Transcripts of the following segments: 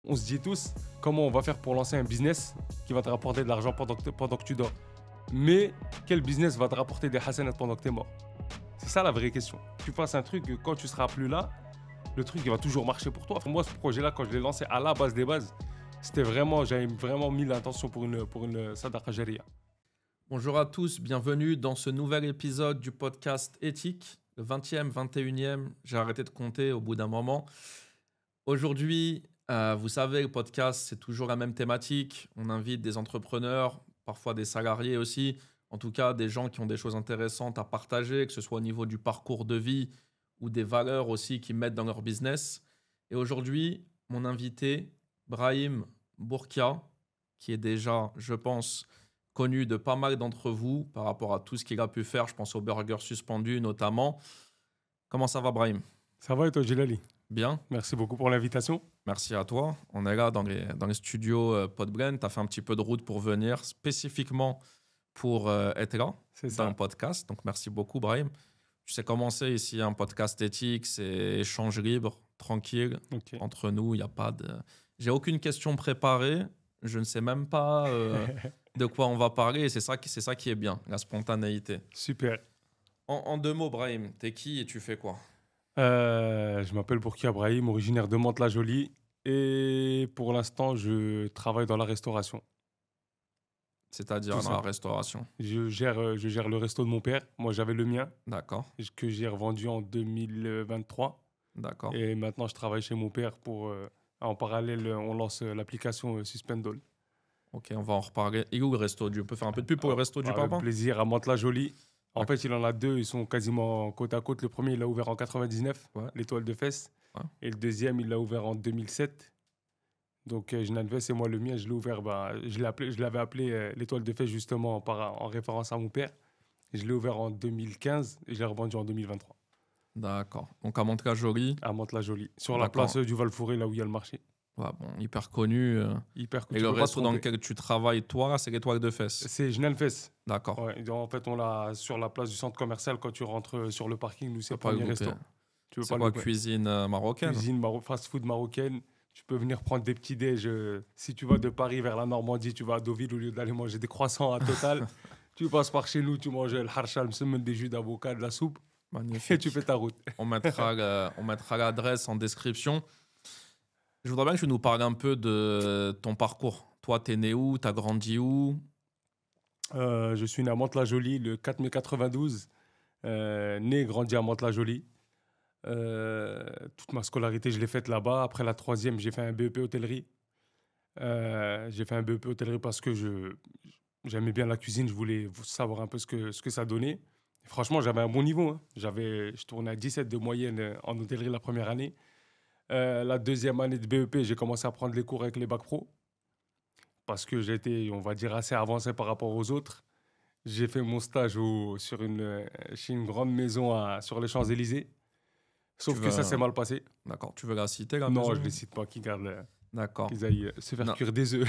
On se dit tous comment on va faire pour lancer un business qui va te rapporter de l'argent pendant que tu dors. Mais quel business va te rapporter des hasanats pendant que tu es mort? C'est ça la vraie question. Tu fasses un truc, quand tu seras plus là, le truc il va toujours marcher pour toi. Moi, ce projet-là, quand je l'ai lancé à la base des bases, j'avais vraiment mis l'intention pour une sadaqa jariya. Bonjour à tous, bienvenue dans ce nouvel épisode du podcast Éthique, le 20e, 21e, j'ai arrêté de compter au bout d'un moment. Aujourd'hui, vous savez, le podcast, c'est toujours la même thématique. On invite des entrepreneurs, parfois des salariés aussi, en tout cas des gens qui ont des choses intéressantes à partager, que ce soit au niveau du parcours de vie ou des valeurs aussi qu'ils mettent dans leur business. Et aujourd'hui, mon invité, Brahim Bourkia, qui est déjà, je pense, connu de pas mal d'entre vous par rapport à tout ce qu'il a pu faire. Je pense au burger suspendu notamment. Comment ça va, Brahim? Ça va et toi, Djilali? Bien. Merci beaucoup pour l'invitation. Merci à toi. On est là dans les studios Podblend. Tu as fait un petit peu de route pour venir spécifiquement pour être là C'est dans ça. le podcast. Donc, merci beaucoup, Brahim. Tu sais comment c'est ici, un podcast éthique, c'est échange libre, tranquille. Ok. Entre nous, il n'y a pas de... J'ai aucune question préparée. Je ne sais même pas de quoi on va parler. Et c'est ça qui est bien, la spontanéité. Super. En deux mots, Brahim, t'es qui et tu fais quoi? Je m'appelle Bourkia Brahim, originaire de Mantes-la-Jolie. Et pour l'instant, je travaille dans la restauration. C'est-à-dire Tout dans la simple. restauration. Je gère le resto de mon père. Moi, j'avais le mien, D'accord, que j'ai revendu en 2023. d'accord. Et maintenant, je travaille chez mon père en parallèle, on lance l'application Suspendol. Ok, on va en reparler. Et où le resto du... On peut faire un peu de pub pour le resto du Avec papa? plaisir, à Mantes-la-Jolie. En Ok. fait, il en a deux, ils sont quasiment côte à côte. Le premier, il l'a ouvert en 99, Ouais. l'Étoile de Fès. Ouais. Et le deuxième, il l'a ouvert en 2007. Donc, Genalves et moi, le mien, je l'ai ouvert. Je l'avais appelé l'Étoile de Fès justement en référence à mon père. Je l'ai ouvert en 2015 et je l'ai revendu en 2023 D'accord. Donc à Mantes-la-Jolie. à Mantes-la-Jolie, sur la D'accord. place du Val-Fouré, là où il y a le marché. Ouais, bon, hyper connu. Hyper cool, Et tu le peux pas te resto dans tromper. lequel tu travailles, toi, c'est l'Étoile de Fès. C'est Genalves. D'accord. Ouais, en fait, on l'a sur la place du centre commercial quand tu rentres sur le parking. Nous, Tu c'est peux le pas le premier louper. resto. Tu peux C'est pas le quoi, louper. cuisine marocaine? Cuisine, fast-food marocaine. Tu peux venir prendre des petits déj. Si tu vas de Paris vers la Normandie, tu vas à Deauville au lieu d'aller manger des croissants à Total. Tu passes par chez nous, tu manges le harsha, le semen, des jus d'avocat, de la soupe et tu Magnifique. fais ta route. On mettra l'adresse en description. Je voudrais bien que tu nous parles un peu de ton parcours. Toi, t'es né où? T'as grandi où? Je suis né à Mantes-la-Jolie le 4 mai 92. Né et grandi à Mantes-la-Jolie. Toute ma scolarité, je l'ai faite là-bas. Après la troisième, j'ai fait un BEP hôtellerie. J'ai fait un BEP hôtellerie parce que j'aimais bien la cuisine. Je voulais savoir un peu ce que ça donnait. Et franchement, j'avais un bon niveau, hein. Je tournais à 17 de moyenne en hôtellerie la première année. La deuxième année de BEP, j'ai commencé à prendre les cours avec les bacs pro parce que j'étais, on va dire, assez avancé par rapport aux autres. J'ai fait mon stage chez une grande maison sur les Champs-Élysées. Tu Sauf que ça veux... s'est mal passé. D'accord. Tu veux la citer, la Non, maison? je les cite pas, D'accord. qu'ils aillent se faire Non. cuire des œufs.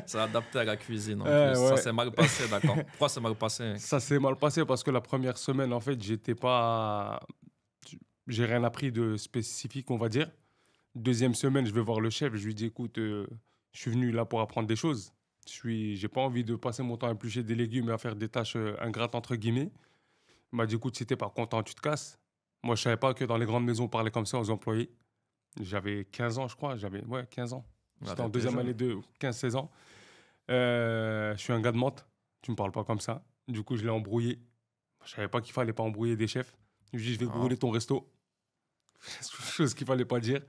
C'est adapté à la cuisine en plus. Ouais. Ça s'est mal passé, d'accord. Pourquoi c'est mal passé? Ça s'est mal passé parce que la première semaine, en fait, j'ai rien appris de spécifique, on va dire. Deuxième semaine, je vais voir le chef. Je lui dis, écoute, je suis venu là pour apprendre des choses. J'ai pas envie de passer mon temps à éplucher des légumes et à faire des tâches ingrates, entre guillemets. Il m'a dit, écoute, si t'es pas content, tu te casses. Moi, je savais pas que dans les grandes maisons, on parlait comme ça aux employés. J'avais 15 ans, je crois. 15 ans. J'étais en t'étais deuxième jeune. année de 15-16 ans. Je suis un gars de Mantes. Tu me parles pas comme ça. Du coup, je l'ai embrouillé. Je savais pas qu'il fallait pas embrouiller des chefs. Je lui ai dit, je vais te Ah. brûler ton resto. Chose qu'il fallait pas dire.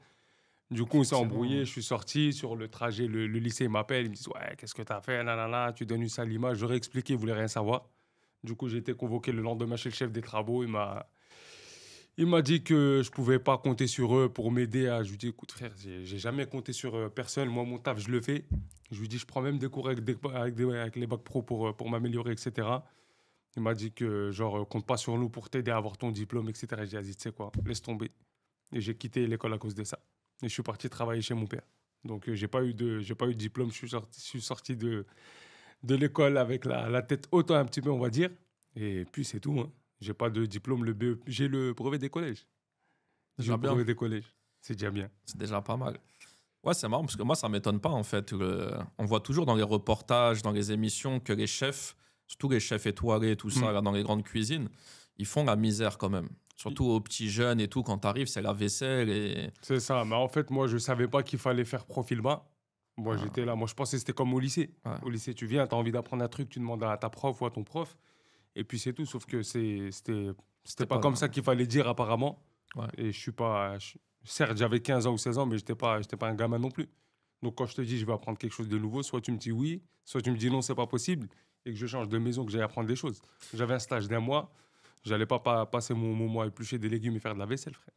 Du coup, on s'est Effectivement. embrouillé. Je suis sorti sur le trajet. Le lycée m'appelle. Il me dit, ouais, qu'est-ce que t'as fait? Nanana, tu donnes une sale image. J'aurais expliqué, il voulait rien savoir. Du coup, j'ai été convoqué le lendemain chez le chef des travaux. Il m'a dit que je pouvais pas compter sur eux pour m'aider à... Je lui ai dit, écoute frère, j'ai jamais compté sur personne. Moi, mon taf, je le fais. Je lui ai dit, je prends même des cours avec les bacs pro pour m'améliorer, etc. Il m'a dit que, genre, compte pas sur nous pour t'aider à avoir ton diplôme, etc. J'ai dit, vas-y, tu sais quoi, laisse tomber. Et j'ai quitté l'école à cause de ça. Et je suis parti travailler chez mon père. Donc, j'ai pas eu de diplôme. Je suis sorti de l'école avec la tête haute un petit peu, on va dire. Et puis, c'est tout, hein. J'ai pas de diplôme, j'ai le brevet des collèges. J'ai Déjà le bien. brevet des collèges. C'est déjà bien. C'est déjà pas mal. Ouais, c'est marrant parce que moi, ça m'étonne pas en fait. On voit toujours dans les reportages, dans les émissions, que les chefs, surtout les chefs étoilés, tout ça, Hmm. là, dans les grandes cuisines, ils font la misère quand même. Surtout aux petits jeunes et tout, quand t'arrives, c'est la vaisselle et. C'est ça. Mais en fait, moi, je savais pas qu'il fallait faire profil bas. Moi, Ah, j'étais là. Moi, je pensais que c'était comme au lycée. ouais, Au lycée, tu viens, tu as envie d'apprendre un truc, tu demandes à ta prof ou à ton prof. Et puis, c'est tout. Sauf que c'était c'était pas pas. comme ça qu'il fallait dire, apparemment. Ouais, Et je suis pas. Certes, j'avais 15 ans ou 16 ans, mais j'étais pas un gamin non plus. Donc, quand je te dis, je vais apprendre quelque chose de nouveau, soit tu me dis oui, soit tu me dis non, c'est pas possible. Et que je change de maison, que j'aille apprendre des choses. J'avais un stage d'un mois. J'allais pas passer mon mois à éplucher des légumes et faire de la vaisselle, frère.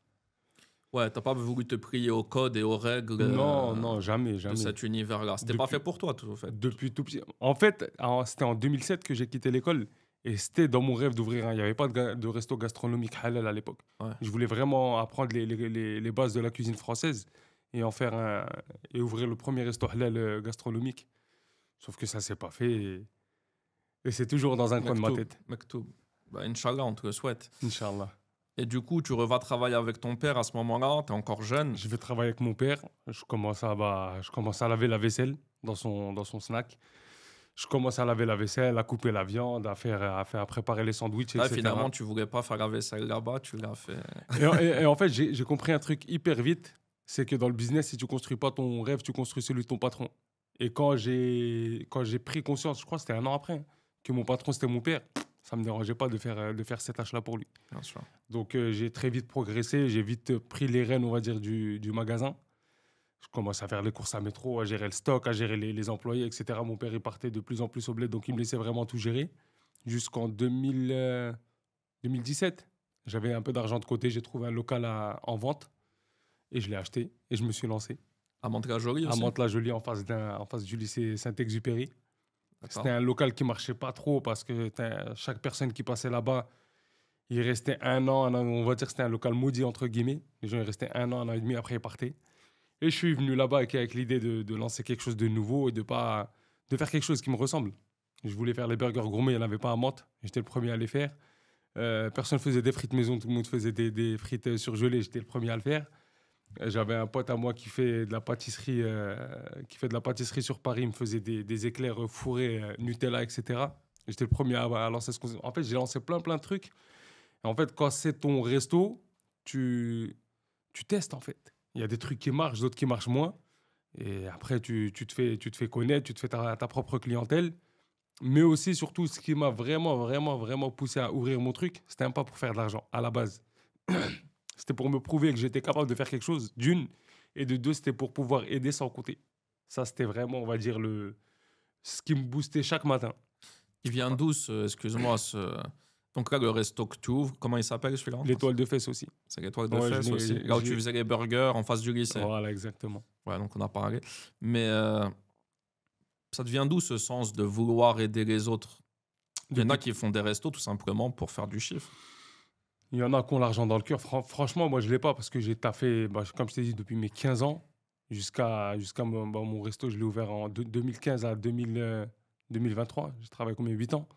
ouais, t'as pas voulu te plier aux codes et aux règles Non, non, jamais, de jamais. cet univers-là. C'était pas Depuis, fait pour toi, tout en fait. depuis tout petit. En fait, c'était en 2007 que j'ai quitté l'école. Et c'était dans mon rêve d'ouvrir un. Il n'y avait pas de resto gastronomique halal à l'époque. Ouais. Je voulais vraiment apprendre les bases de la cuisine française et en faire un. Et ouvrir le premier resto halal gastronomique. Sauf que ça s'est pas fait. Et c'est toujours dans un coin de ma Mektoub, tête. Mektoub. Bah, Inch'Allah, on te le souhaite. Inch'Allah. Et du coup, tu revas travailler avec ton père à ce moment-là, t'es encore jeune. Je vais travailler avec mon père. Je commence à laver la vaisselle dans son snack. Je commence à laver la vaisselle, à couper la viande, à préparer les sandwichs, Là, etc. finalement, tu voulais pas faire la vaisselle là-bas, tu l'as fait. Et en fait, j'ai compris un truc hyper vite, c'est que dans le business, si tu construis pas ton rêve, tu construis celui de ton patron. Et quand j'ai pris conscience, je crois que c'était un an après, hein, que mon patron, c'était mon père, ça me dérangeait pas de faire cette tâche-là pour lui. Bien sûr. Donc, j'ai très vite progressé, j'ai vite pris les rênes, on va dire, du magasin. Je commence à faire les courses à métro, à gérer le stock, à gérer les employés, etc. Mon père, il partait de plus en plus au bled, donc il me laissait vraiment tout gérer. Jusqu'en 2017, j'avais un peu d'argent de côté, j'ai trouvé un local en vente et je l'ai acheté et je me suis lancé. À Mantes-la-Jolie À aussi. Mantes-la-Jolie, en face du lycée Saint-Exupéry. D'accord. C'était un local qui marchait pas trop parce que chaque personne qui passait là-bas, il restait un an, on va dire que c'était un local maudit, entre guillemets. Les gens, ils restaient un an et demi, après ils partaient. Et je suis venu là-bas avec l'idée de lancer quelque chose de nouveau et de faire quelque chose qui me ressemble. Je voulais faire les burgers gourmets, il n'y en avait pas à Mantes. J'étais le premier à les faire. Personne faisait des frites maison, tout le monde faisait des frites surgelées, j'étais le premier à le faire. J'avais un pote à moi qui fait de la pâtisserie sur Paris, il me faisait des éclairs fourrés, Nutella, etc. J'étais le premier à lancer ce concept. En fait, j'ai lancé plein de trucs. Et en fait, quand c'est ton resto, tu testes en fait. Il y a des trucs qui marchent, d'autres qui marchent moins. Et après, tu te fais connaître, tu te fais ta propre clientèle. Mais aussi, surtout, ce qui m'a vraiment, vraiment, vraiment poussé à ouvrir mon truc, c'était un pas pour faire de l'argent, à la base. C'était pour me prouver que j'étais capable de faire quelque chose, d'une. Et de deux, c'était pour pouvoir aider sans compter. Ça, c'était vraiment, on va dire, ce qui me boostait chaque matin. Il vient d'où, excuse-moi, donc là, le resto que tu ouvres, comment il s'appelle celui-là? L'étoile de fesses aussi. C'est l'étoile de Ouais, fesses aussi. Là où tu faisais les burgers en face du lycée. Voilà, exactement. Ouais, donc on a parlé. Mais ça devient d'où ce sens de vouloir aider les autres? Il y en a qui font des restos tout simplement pour faire du chiffre. Il y en a qui ont l'argent dans le cœur. Franchement, moi, je ne l'ai pas parce que j'ai taffé, comme je t'ai dit, depuis mes 15 ans jusqu'à mon resto. Je l'ai ouvert en 2015 à 2023. J'ai travaillé combien? 8 ans.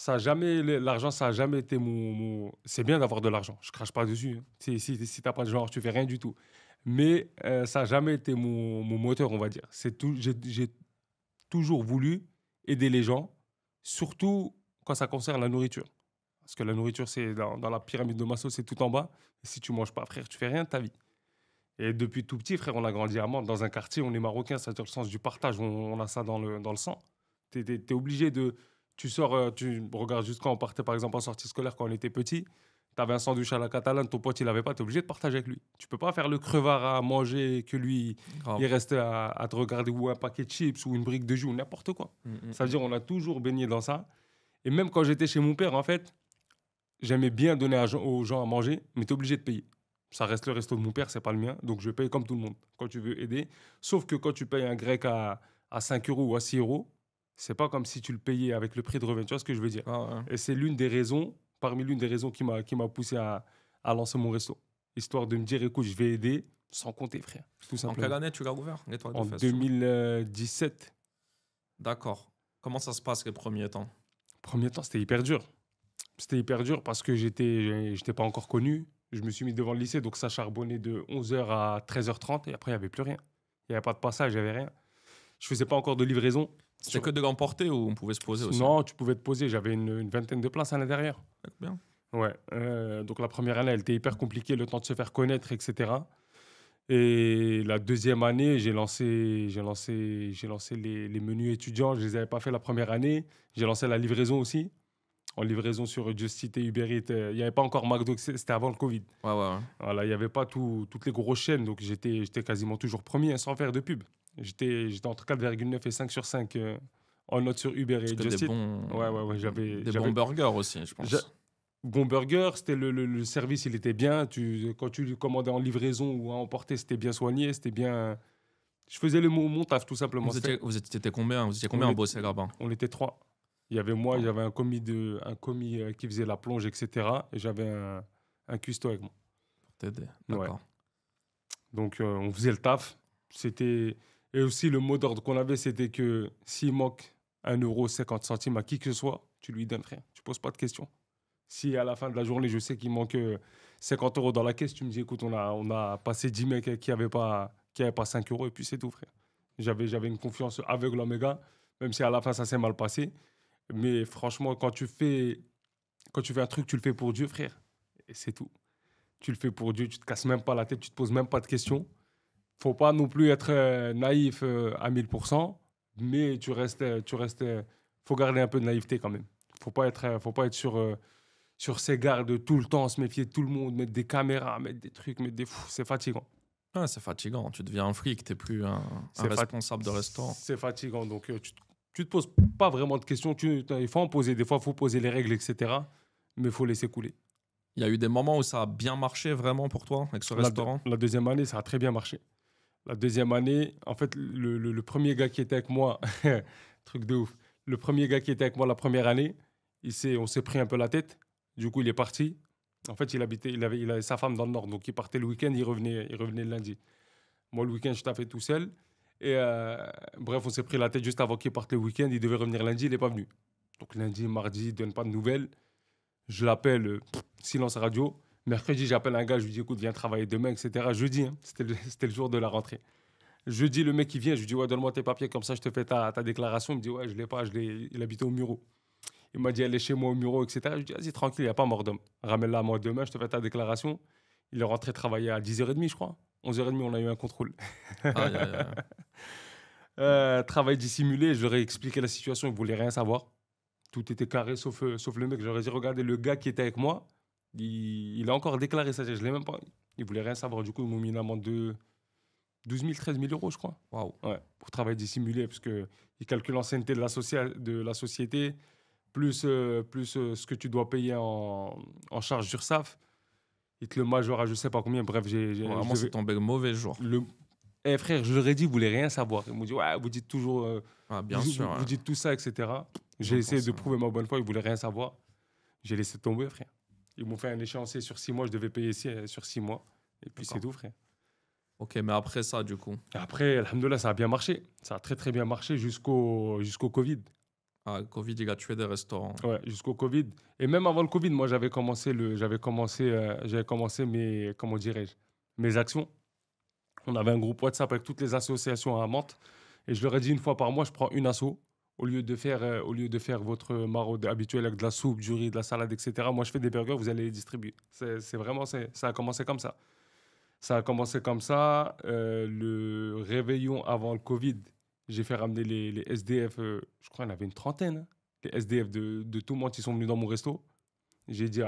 L'argent, ça n'a jamais été C'est bien d'avoir de l'argent. Je crache pas dessus, hein. Si tu n'as pas de genre, tu fais rien du tout. Mais ça n'a jamais été mon moteur, on va dire. J'ai toujours voulu aider les gens, surtout quand ça concerne la nourriture. Parce que la nourriture, c'est dans la pyramide de Maslow, c'est tout en bas. Et si tu manges pas, frère, tu fais rien de ta vie. Et depuis tout petit, frère, on a grandi à Mantes. Dans un quartier, on est marocain, ça veut dire le sens du partage. On a ça dans le sang. T'es obligé de... Tu sors, tu regardes juste quand on partait, par exemple, en sortie scolaire, quand on était petit. T'avais un sandwich à la catalane, ton pote, il avait pas. T'es obligé de partager avec lui. Tu peux pas faire le crevard à manger, que lui, Grave. il reste à te regarder, ou un paquet de chips, ou une brique de jus, ou n'importe quoi. Ça veut dire on a toujours baigné dans ça. Et même quand j'étais chez mon père, en fait, j'aimais bien donner aux gens à manger, mais tu es obligé de payer. Ça reste le resto de mon père, c'est pas le mien, donc je paye comme tout le monde quand tu veux aider. Sauf que quand tu payes un grec à 5 euros ou à 6 euros, c'est pas comme si tu le payais avec le prix de revient. Tu vois ce que je veux dire? Ah ouais. Et c'est parmi l'une des raisons qui m'a poussé à lancer mon resto. Histoire de me dire, écoute, je vais aider sans compter, frère. Tout En simplement. quelle année tu l'as ouvert, l'étoile de En fesses? 2017. D'accord. Comment ça se passe les premiers temps? Premier temps, c'était hyper dur. C'était hyper dur parce que j'étais pas encore connu. Je me suis mis devant le lycée, donc ça charbonnait de 11h à 13h30 et après, il n'y avait plus rien. Il n'y avait pas de passage, il n'y avait rien. Je faisais pas encore de livraison. C'était que de l'emporter ou on pouvait se poser aussi? Non, tu pouvais te poser. J'avais une vingtaine de places à l'intérieur. Bien. Ouais. Donc la première année, elle était hyper compliquée, le temps de se faire connaître, etc. Et la deuxième année, j'ai lancé les menus étudiants. Je les avais pas fait la première année. J'ai lancé la livraison aussi. En livraison sur Just Eat et Uber Eats. Il n'y avait pas encore McDo, c'était avant le Covid. Ouais. Voilà, il n'y avait pas toutes les grosses chaînes, donc j'étais quasiment toujours premier, hein, sans faire de pub. J'étais entre 4,9 et 5 sur 5 en note sur Uber Parce et que Just Eat. Ouais, des bons burgers aussi, je j'a- pense. bon burger, c'était le service, il était bien. Quand tu le commandais en livraison ou à emporter, c'était bien soigné, c'était bien. Je faisais mon taf, tout simplement. T'étais combien? Vous étiez On combien à est- bosser là-bas? On était trois. Il y avait moi, il y Oh, avait un commis qui faisait la plonge, etc. Et j'avais un cuistot avec moi. pour t'aider. Ouais. D'accord. Donc, on faisait le taf. Et aussi, le mot d'ordre qu'on avait, c'était que s'il manque 1,50 € à qui que ce soit, tu lui donnes, frère. Tu poses pas de questions. Si à la fin de la journée, je sais qu'il manque 50 € dans la caisse, tu me dis, écoute, on a passé 10 mecs qui avaient pas 5 € et puis c'est tout, frère. J'avais une confiance aveugle en mes gars, même si à la fin, ça s'est mal passé. Mais franchement, quand tu fais un truc, tu le fais pour Dieu, frère. Et c'est tout. Tu le fais pour Dieu, tu te casses même pas la tête, tu te poses même pas de questions. Faut pas non plus être naïf à 1000%, mais faut garder un peu de naïveté quand même. Faut pas être sur ses gardes tout le temps, se méfier de tout le monde, mettre des caméras, mettre des trucs, c'est fatigant. Ah, c'est fatigant. Tu deviens un fric, t'es plus un C'est fat- responsable de restaurant. C'est fatigant, donc tu te poses pas vraiment de questions. Il faut en poser, des fois, il faut poser les règles, etc. Mais il faut laisser couler. Il y a eu des moments où ça a bien marché vraiment pour toi avec ce restaurant? La deuxième année, ça a très bien marché. La deuxième année, en fait, le premier gars qui était avec moi, truc de ouf, le premier gars qui était avec moi la première année, on s'est pris un peu la tête. Du coup, il est parti. En fait, il avait sa femme dans le nord, donc il partait le week-end, il revenait le lundi. Moi, le week-end, je taffais tout seul. Et bref, on s'est pris la tête juste avant qu'il parte le week-end. Il devait revenir lundi, il n'est pas venu. Donc lundi, mardi, il donne pas de nouvelles. Je l'appelle, silence radio. Mercredi, j'appelle un gars, je lui dis, écoute, viens travailler demain, etc. Jeudi, hein, c'était le jour de la rentrée. Jeudi, le mec, il vient, je lui dis, ouais, donne-moi tes papiers, comme ça, je te fais ta déclaration. Il me dit, ouais, je l'ai pas, il habitait au Muro. Il m'a dit, elle est chez moi au Muro, etc. Je lui dis, vas-y, tranquille, il n'y a pas mort d'homme. Ramène-la à moi demain, je te fais ta déclaration. Il est rentré travailler à 10h30, je crois. 11h30, on a eu un contrôle. Aïe, aïe, aïe. Travail dissimulé, je leur ai expliqué la situation, ils ne voulaient rien savoir. Tout était carré sauf le mec. J'aurais dit, regardez, le gars qui était avec moi, il a encore déclaré ça. Je l'ai même pas. Il voulait rien savoir. Du coup, ils m'ont mis une amende de 12 000, 13 000 euros, je crois. Waouh. Ouais, pour travail dissimulé, parce qu'ils calculent l'ancienneté de la société, plus ce que tu dois payer en charge d'URSSAF. Ils te le majorent à je sais pas combien. Bref, Vraiment, c'est tombé le mauvais jour. Frère, je leur ai dit, vous voulez rien savoir. Ils m'ont dit, ouais, vous dites toujours. Ah, bien vous, sûr. vous Ouais. dites tout ça, etc. J'ai Ils essayé pensent, de prouver ma bonne foi, ils voulaient rien savoir. J'ai laissé tomber, frère. Ils m'ont fait un échéancier sur 6 mois, je devais payer sur 6 mois. Et puis c'est D'accord. tout, frère. Ok, mais après ça, du coup. Et après, alhamdoulilah, ça a bien marché. Ça a très très bien marché jusqu'au Covid. Ah, le Covid, il a tué des restaurants. Ouais, jusqu'au Covid. Et même avant le Covid, moi, j'avais commencé comment dirais-je, mes actions. On avait un groupe WhatsApp avec toutes les associations à Mantes. Et je leur ai dit une fois par mois, je prends une asso. Au lieu de faire votre maraude habituelle avec de la soupe, du riz, de la salade, etc., moi, je fais des burgers, vous allez les distribuer. Ça a commencé comme ça. Ça a commencé comme ça. Le réveillon avant le Covid, j'ai fait ramener les SDF, je crois qu'il y en avait une trentaine, hein. Les SDF de tout le monde, ils sont venus dans mon resto. J'ai dit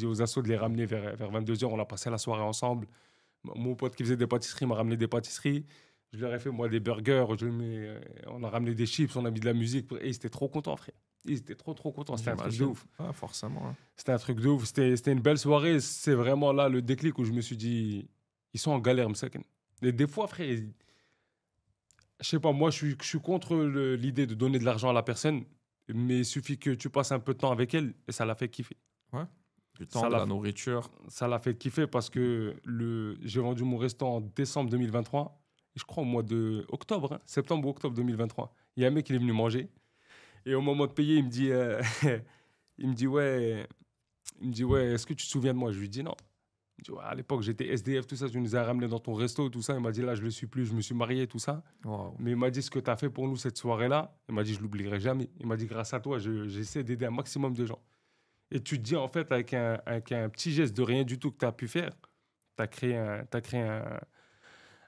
aux assos de les ramener vers 22h. On a passé la soirée ensemble. Mon pote qui faisait des pâtisseries m'a ramené des pâtisseries. Je leur ai fait, moi, des burgers. On a ramené des chips, on a mis de la musique. Et ils étaient trop contents, frère. Ils étaient trop, trop contents. C'était un truc de J'imagine. ouf. Ah, forcément. Hein. C'était un truc de ouf. C'était une belle soirée. C'est vraiment là le déclic où je me suis dit, ils sont en galère, Msaken. Et des fois, frère, je sais pas, moi, je suis contre l'idée de donner de l'argent à la personne. Mais il suffit que tu passes un peu de temps avec elle et ça la fait kiffer. Du temps, Ça de l'a- la nourriture. Ça l'a fait kiffer parce que j'ai vendu mon restaurant en décembre 2023. Et je crois au mois de octobre, hein, septembre ou octobre 2023. Il y a un mec qui est venu manger. Et au moment de payer, il me dit, il me dit ouais, est-ce que tu te souviens de moi? Je lui dis non. Il me dit, ouais, à l'époque, j'étais SDF, tout ça, tu nous as ramené dans ton resto, tout ça. Il m'a dit, là, je le suis plus, je me suis marié, tout ça. Waouh. Mais il m'a dit, ce que tu as fait pour nous cette soirée-là, il m'a dit, je l'oublierai jamais. Il m'a dit, grâce à toi, j'essaie d'aider un maximum de gens. Et tu te dis, en fait, avec un petit geste de rien du tout que tu as pu faire, t'as créé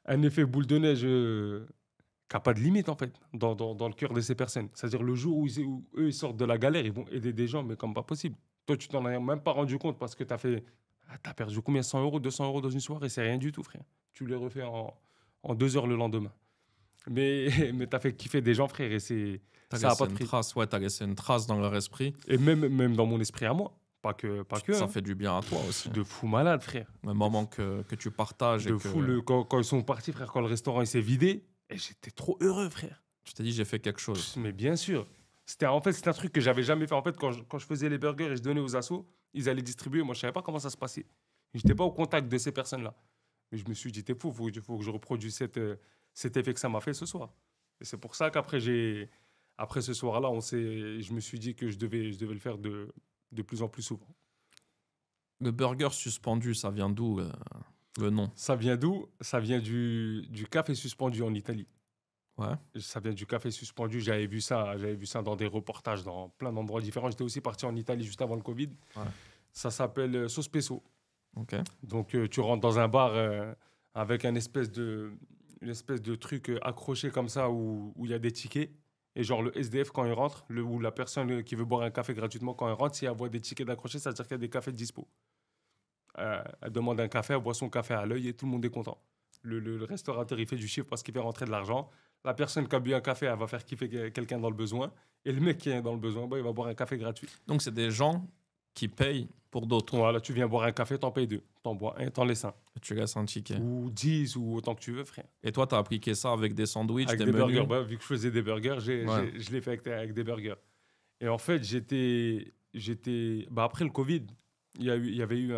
un effet boule de neige qui n'a pas de limite, en fait, dans le cœur de ces personnes. C'est-à-dire, le jour où eux, ils sortent de la galère, ils vont aider des gens, mais comme pas possible. Toi, tu t'en as même pas rendu compte parce que tu as fait. Ah, t'as perdu combien? 100 euros, 200 euros dans une soirée? C'est rien du tout, frère. Tu les refais en 2 heures le lendemain. Mais, mais t'as fait kiffer des gens, frère, et T'as ça n'a laissé pas de une prix. trace, ouais, t'as laissé une trace dans leur esprit. Et même dans mon esprit à moi. Pas que Ça hein. fait du bien à toi aussi. De fou malade, frère. Un moment que tu partages et De que fou. Quand ils sont partis, frère, quand le restaurant il s'est vidé, et j'étais trop heureux, frère. tu t'es dit j'ai fait quelque chose. Mais bien sûr. En fait, c'était un truc que j'avais jamais fait. En fait, quand je faisais les burgers et je donnais aux assos, ils allaient distribuer. Moi, je savais pas comment ça se passait. Je n'étais pas au contact de ces personnes-là. Mais je me suis dit, t'es fou, il faut que je reproduise cet effet que ça m'a fait ce soir. Et c'est pour ça qu'après, après ce soir-là, je me suis dit que je devais le faire de plus en plus souvent. Le burger suspendu, ça vient d'où le nom? Ça vient d'où? Ça vient du café suspendu en Italie. Ouais. Ça vient du café suspendu. J'avais vu ça dans des reportages dans plein d'endroits différents. J'étais aussi parti en Italie juste avant le Covid. Ouais. Ça s'appelle Sospeso. Ok. Donc, tu rentres dans un bar avec une espèce de truc accroché comme ça où il y a des tickets. Et genre, le SDF, quand il rentre, ou la personne qui veut boire un café gratuitement, quand elle rentre, si elle voit des tickets d'accroché, ça veut dire qu'il y a des cafés de dispo. Elle demande un café, elle boit son café à l'œil et tout le monde est content. Le restaurateur, il fait du chiffre parce qu'il fait rentrer de l'argent. La personne qui a bu un café, elle va faire kiffer quelqu'un dans le besoin. Et le mec qui est dans le besoin, bah, il va boire un café gratuit. Donc c'est des gens qui payent pour d'autres. Voilà, tu viens boire un café, t'en payes 2. T'en bois un, t'en laisses un. Tu laisses un ticket. Ou 10, ou autant que tu veux, frère. Et toi, tu as appliqué ça avec des sandwichs, Avec des des menus. burgers. Bah, vu que je faisais des burgers, Ouais. je l'ai fait avec des burgers. Et en fait, bah, après le Covid, il y avait eu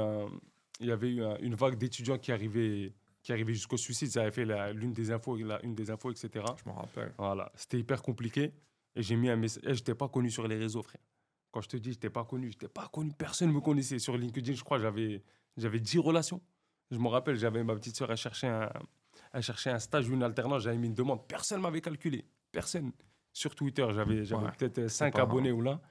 une vague d'étudiants qui arrivaient jusqu'au suicide. Ça avait fait une des infos, etc. Je m'en rappelle. Voilà, c'était hyper compliqué. Et j'ai mis un message. Je n'étais pas connu sur les réseaux, frère. Quand je te dis, je n'étais pas connu. Personne ne me connaissait. Sur LinkedIn, je crois, j'avais 10 relations. Je me rappelle, j'avais ma petite sœur, elle cherchait un stage ou une alternance. J'avais mis une demande. Personne ne m'avait calculé. Personne. Sur Twitter, j'avais Ouais, peut-être 5 pas abonnés ou là.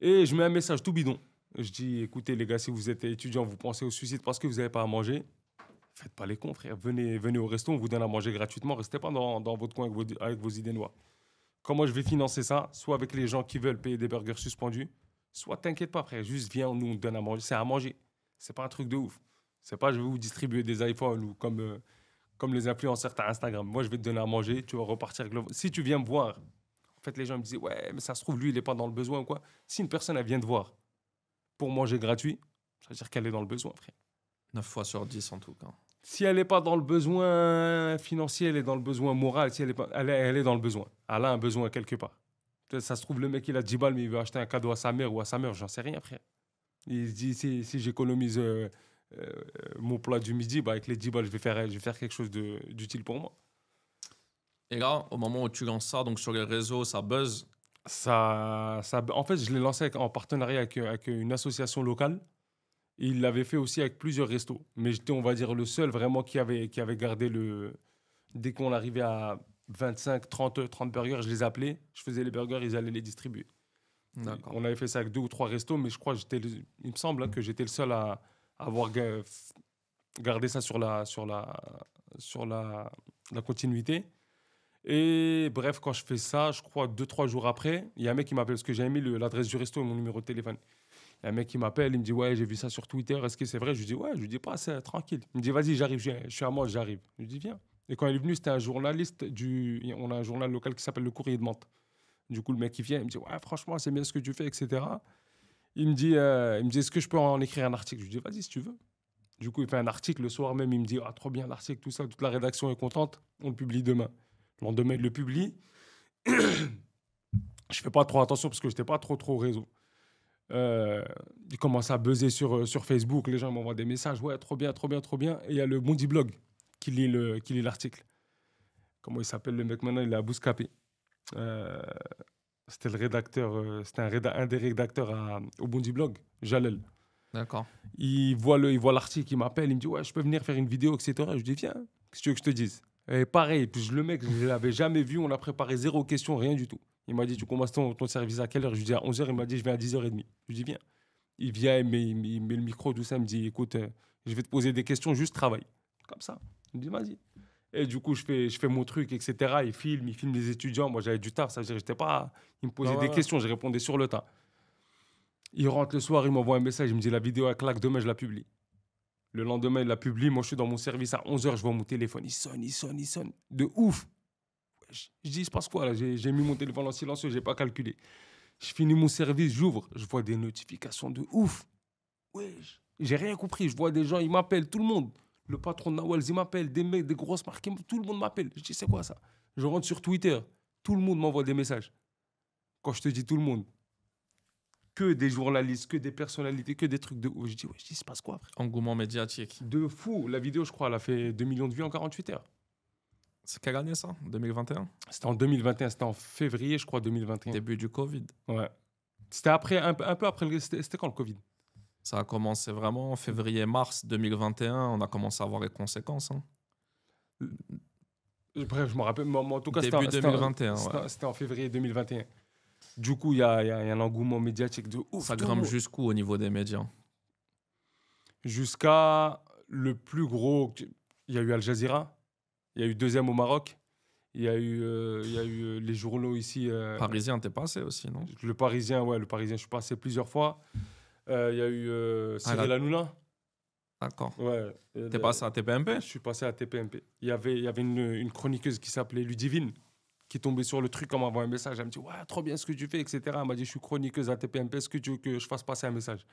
Et je mets un message tout bidon. Je dis, écoutez, les gars, si vous êtes étudiants, vous pensez au suicide parce que vous n'avez pas à manger, faites pas les cons, frère. Venez au resto, on vous donne à manger gratuitement. Restez pas dans votre coin avec vos idées noires. Comment je vais financer ça? Soit avec les gens qui veulent payer des burgers suspendus, soit t'inquiète pas, frère. Juste viens, nous on te donne à manger. C'est à manger. C'est pas un truc de ouf. C'est pas je vais vous distribuer des iPhones ou comme les influenceurs à Instagram. Moi, je vais te donner à manger. Tu vas repartir avec le. Si tu viens me voir, en fait, les gens me disaient, ouais, mais ça se trouve, lui, il est pas dans le besoin ou quoi. Si une personne, elle vient te voir pour manger gratuit, ça veut dire qu'elle est dans le besoin, frère. 9 fois sur 10 en tout cas. Si elle n'est pas dans le besoin financier, elle est dans le besoin moral. Si elle est dans le besoin. Elle a un besoin quelque part. Peut-être ça se trouve, le mec, il a 10 balles, mais il veut acheter un cadeau à sa mère ou à sa mère, j'en sais rien, frère. Il se dit, si j'économise mon plat du midi, bah, avec les 10 balles, je vais faire quelque chose d'utile pour moi. Et là, au moment où tu lances ça, donc sur les réseaux, ça buzz. En fait, je l'ai lancé en partenariat avec une association locale. Et il l'avait fait aussi avec plusieurs restos. Mais j'étais, on va dire, le seul vraiment qui avait gardé le. Dès qu'on arrivait à 25, 30 burgers, je les appelais. Je faisais les burgers, ils allaient les distribuer. D'accord. On avait fait ça avec 2 ou 3 restos, mais je crois que il me semble hein, que j'étais le seul à avoir gardé ça sur la continuité. Et bref, quand je fais ça, je crois 2, 3 jours après, il y a un mec qui m'appelle parce que j'avais mis l'adresse du resto et mon numéro de téléphone. Il y a un mec qui m'appelle, il me dit ouais, j'ai vu ça sur Twitter, est-ce que c'est vrai? Je lui dis ouais, je lui dis pas, c'est tranquille. Il me dit vas-y, j'arrive, je suis à moi, j'arrive. Je lui dis viens. Et quand il est venu, c'était un journaliste on a un journal local qui s'appelle Le Courrier de Mantes. Du coup, le mec, il vient, il me dit, ouais, franchement, c'est bien ce que tu fais, etc. Il me dit, est-ce que je peux en écrire un article? Je lui dis, vas-y, si tu veux. Du coup, il fait un article. Le soir même, il me dit, ah, trop bien l'article, tout ça. Toute la rédaction est contente. On le publie demain. Le lendemain, il le publie. Je fais pas trop attention parce que je n'étais pas trop au réseau. Il commence à buzzer sur Facebook. Les gens m'envoient des messages. Ouais, trop bien, trop bien, trop bien. Et il y a le Bondi Blog qui lit l'article. Comment il s'appelle le mec maintenant? Il est à Bouscapé. C'était le rédacteur, un des rédacteurs au Bondi Blog, Jalel. D'accord. Il voit l'article, il m'appelle, il me dit ouais, je peux venir faire une vidéo, etc. Je lui dis viens, qu'est-ce que tu veux que je te dise? Et pareil, puis le mec, je ne l'avais jamais vu, on a préparé zéro question, rien du tout. Il m'a dit tu commences ton service à quelle heure? Je lui dis à 11h, il m'a dit je viens à 10h30. Je lui dis viens. Il vient, il met le micro, tout ça, il me dit écoute, je vais te poser des questions, juste travaille. Comme ça. Il me dit vas-y. Et du coup, je fais mon truc, etc. Il filme les étudiants. Moi, j'avais du taf, ça veut dire que j'étais pas. Il me Ouais, posait ouais, des ouais. questions, je répondais sur le tas. Il rentre le soir, il m'envoie un message, il me dit la vidéo, elle claque, demain, je la publie. Le lendemain, il la publie. Moi, je suis dans mon service à 11h, je vois mon téléphone, il sonne, il sonne, il sonne. De ouf. Je dis, il se passe quoi là? J'ai mis mon téléphone en silencieux, j'ai pas calculé. Je finis mon service, j'ouvre, je vois des notifications de ouf. Wesh, j'ai rien compris. Je vois des gens, ils m'appellent, tout le monde. Le patron de Nawals, il m'appelle, des mecs, des grosses marques, tout le monde m'appelle. Je dis, c'est quoi ça? Je rentre sur Twitter, tout le monde m'envoie des messages. Quand je te dis tout le monde, que des journalistes, que des personnalités, que des trucs de ouf. Je dis, ouais, il se passe quoi, frère? Engouement médiatique. De fou. La vidéo, je crois, elle a fait 2 millions de vues en 48 heures. C'est quelle année ça? 2021? C'était en 2021, c'était en février, je crois, 2021. Début du Covid. Ouais. C'était après, un peu après, c'était quand le Covid? Ça a commencé vraiment en février-mars 2021. On a commencé à voir les conséquences. Hein. Bref, je me rappelle, mais en tout cas, Début 2021, ouais. c'était en février 2021. Du coup, il y a un engouement médiatique de ouf. Ça tout le grimpe monde. jusqu'où au niveau des médias? Jusqu'à le plus gros. Il y a eu Al Jazeera, il y a eu Deuxième au Maroc, il y a eu les journaux ici. Parisien, t'es passé aussi, non? Le Parisien, ouais, le Parisien, je suis passé plusieurs fois. Il y a eu Cyril Hanouna. D'accord. Ouais. T'es passé à TPMP? Je suis passé à TPMP. Il y avait une chroniqueuse qui s'appelait Ludivine, qui tombait sur le truc, elle m'envoie un message. Elle me dit, ouais, trop bien ce que tu fais, etc. Elle m'a dit, je suis chroniqueuse à TPMP, est-ce que tu veux que je fasse passer un message?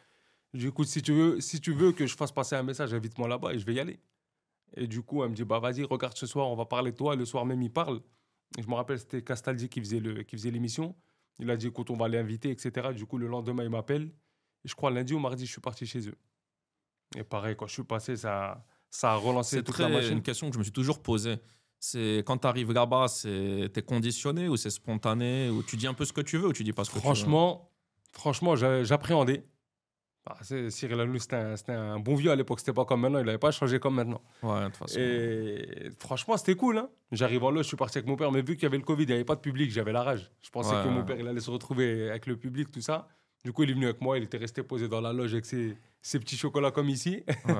Je lui ai dit, écoute, si tu veux que je fasse passer un message, invite-moi là-bas et je vais y aller. Et du coup, elle me dit, bah vas-y, regarde ce soir, on va parler de toi. Et le soir même, il parle. Et je me rappelle, c'était Castaldi qui faisait l'émission. Il a dit, écoute, on va l'inviter, etc. Du coup, le lendemain, il m'appelle. Et je crois lundi ou mardi, je suis parti chez eux. Et pareil, quand je suis passé, ça a relancé C'est toute la machine. une question que je me suis toujours posée. C'est quand tu arrives là-bas, t'es conditionné ou c'est spontané ou tu dis un peu ce que tu veux ou tu dis pas ce que tu veux? Franchement, j'appréhendais. Cyril Hanouna, c'était un bon vieux à l'époque. C'était pas comme maintenant. Il n'avait pas changé comme maintenant. Ouais, de toute façon. Et franchement, c'était cool. Hein. J'arrive en loge, je suis parti avec mon père. Mais vu qu'il y avait le Covid, il n'y avait pas de public, j'avais la rage. Je pensais Ouais, que mon ouais. père il allait se retrouver avec le public, tout ça. Du coup, il est venu avec moi. Il était resté posé dans la loge avec ses petits chocolats comme ici. Ouais.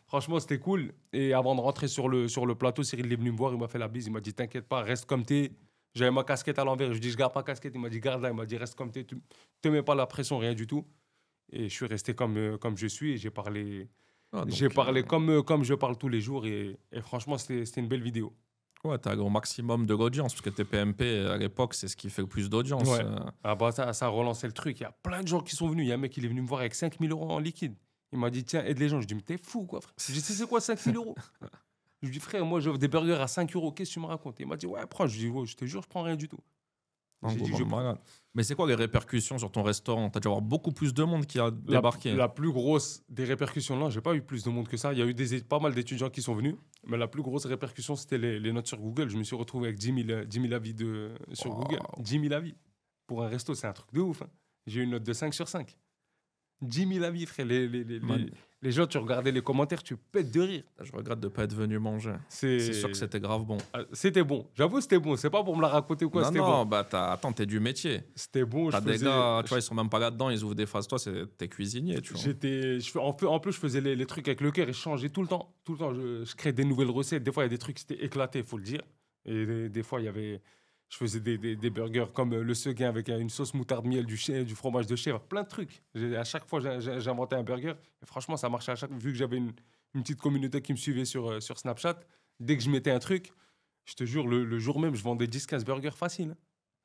Franchement, c'était cool. Et avant de rentrer sur le plateau, Cyril est venu me voir. Il m'a fait la bise. Il m'a dit, t'inquiète pas, reste comme t'es. J'avais ma casquette à l'envers. Je lui ai dit, je garde ma casquette. Il m'a dit, garde-la. Il m'a dit, reste comme t'es. Tu te mets pas la pression, rien du tout. Et je suis resté comme je suis et j'ai parlé, Ah, donc, j'ai parlé comme je parle tous les jours. Et franchement, c'était une belle vidéo. ouais, t'as au maximum de l'audience parce que TPMP à l'époque, c'est ce qui fait le plus d'audience. Ouais. Ah bah ça a relancé le truc. Il y a plein de gens qui sont venus. Il y a un mec qui est venu me voir avec 5 000 euros en liquide. Il m'a dit, tiens, aide les gens. Je dis, mais t'es fou, quoi, frère. Je dis, c'est quoi 5 000 euros? Je lui dis, frère, moi, j'offre des burgers à 5 euros. Qu'est-ce que tu me racontes? Il m'a dit, ouais, prends. Je dis, ouais, je te jure, je prends rien du tout. J'ai dit, Engouement je de prends. malade. Mais c'est quoi les répercussions sur ton restaurant? T'as dû avoir beaucoup plus de monde qui a débarqué. La plus grosse des répercussions, non, j'ai pas eu plus de monde que ça. Il y a eu pas mal d'étudiants qui sont venus, mais la plus grosse répercussion, c'était les notes sur Google. Je me suis retrouvé avec 10 000 avis sur Wow. Google. 10 000 avis. Pour un resto, c'est un truc de ouf. Hein. J'ai eu une note de 5 sur 5. 10 000 avis, frère. Les gens, tu regardais les commentaires, tu pètes de rire. Je regrette de pas être venu manger. C'est sûr que c'était grave bon. C'était bon. J'avoue, c'était bon. C'est pas pour me la raconter ou quoi, Non, c'était non, bon. bah attends, t'es du métier. C'était bon. T'as des gars, tu vois, ils sont même pas là-dedans, ils ouvrent des faces. Toi, t'es cuisinier, tu vois. En plus, je faisais les trucs avec le cœur et je changeais tout le temps. Tout le temps, je créais des nouvelles recettes. Des fois, il y a des trucs qui étaient éclatés, il faut le dire. Et des fois, je faisais des burgers comme le Seguin avec une sauce moutarde miel, du fromage de chèvre, plein de trucs. À chaque fois, j'inventais un burger. Et franchement, ça marchait à chaque fois. Vu que j'avais une petite communauté qui me suivait sur Snapchat, dès que je mettais un truc, je te jure, le jour même, je vendais 10-15 burgers facile.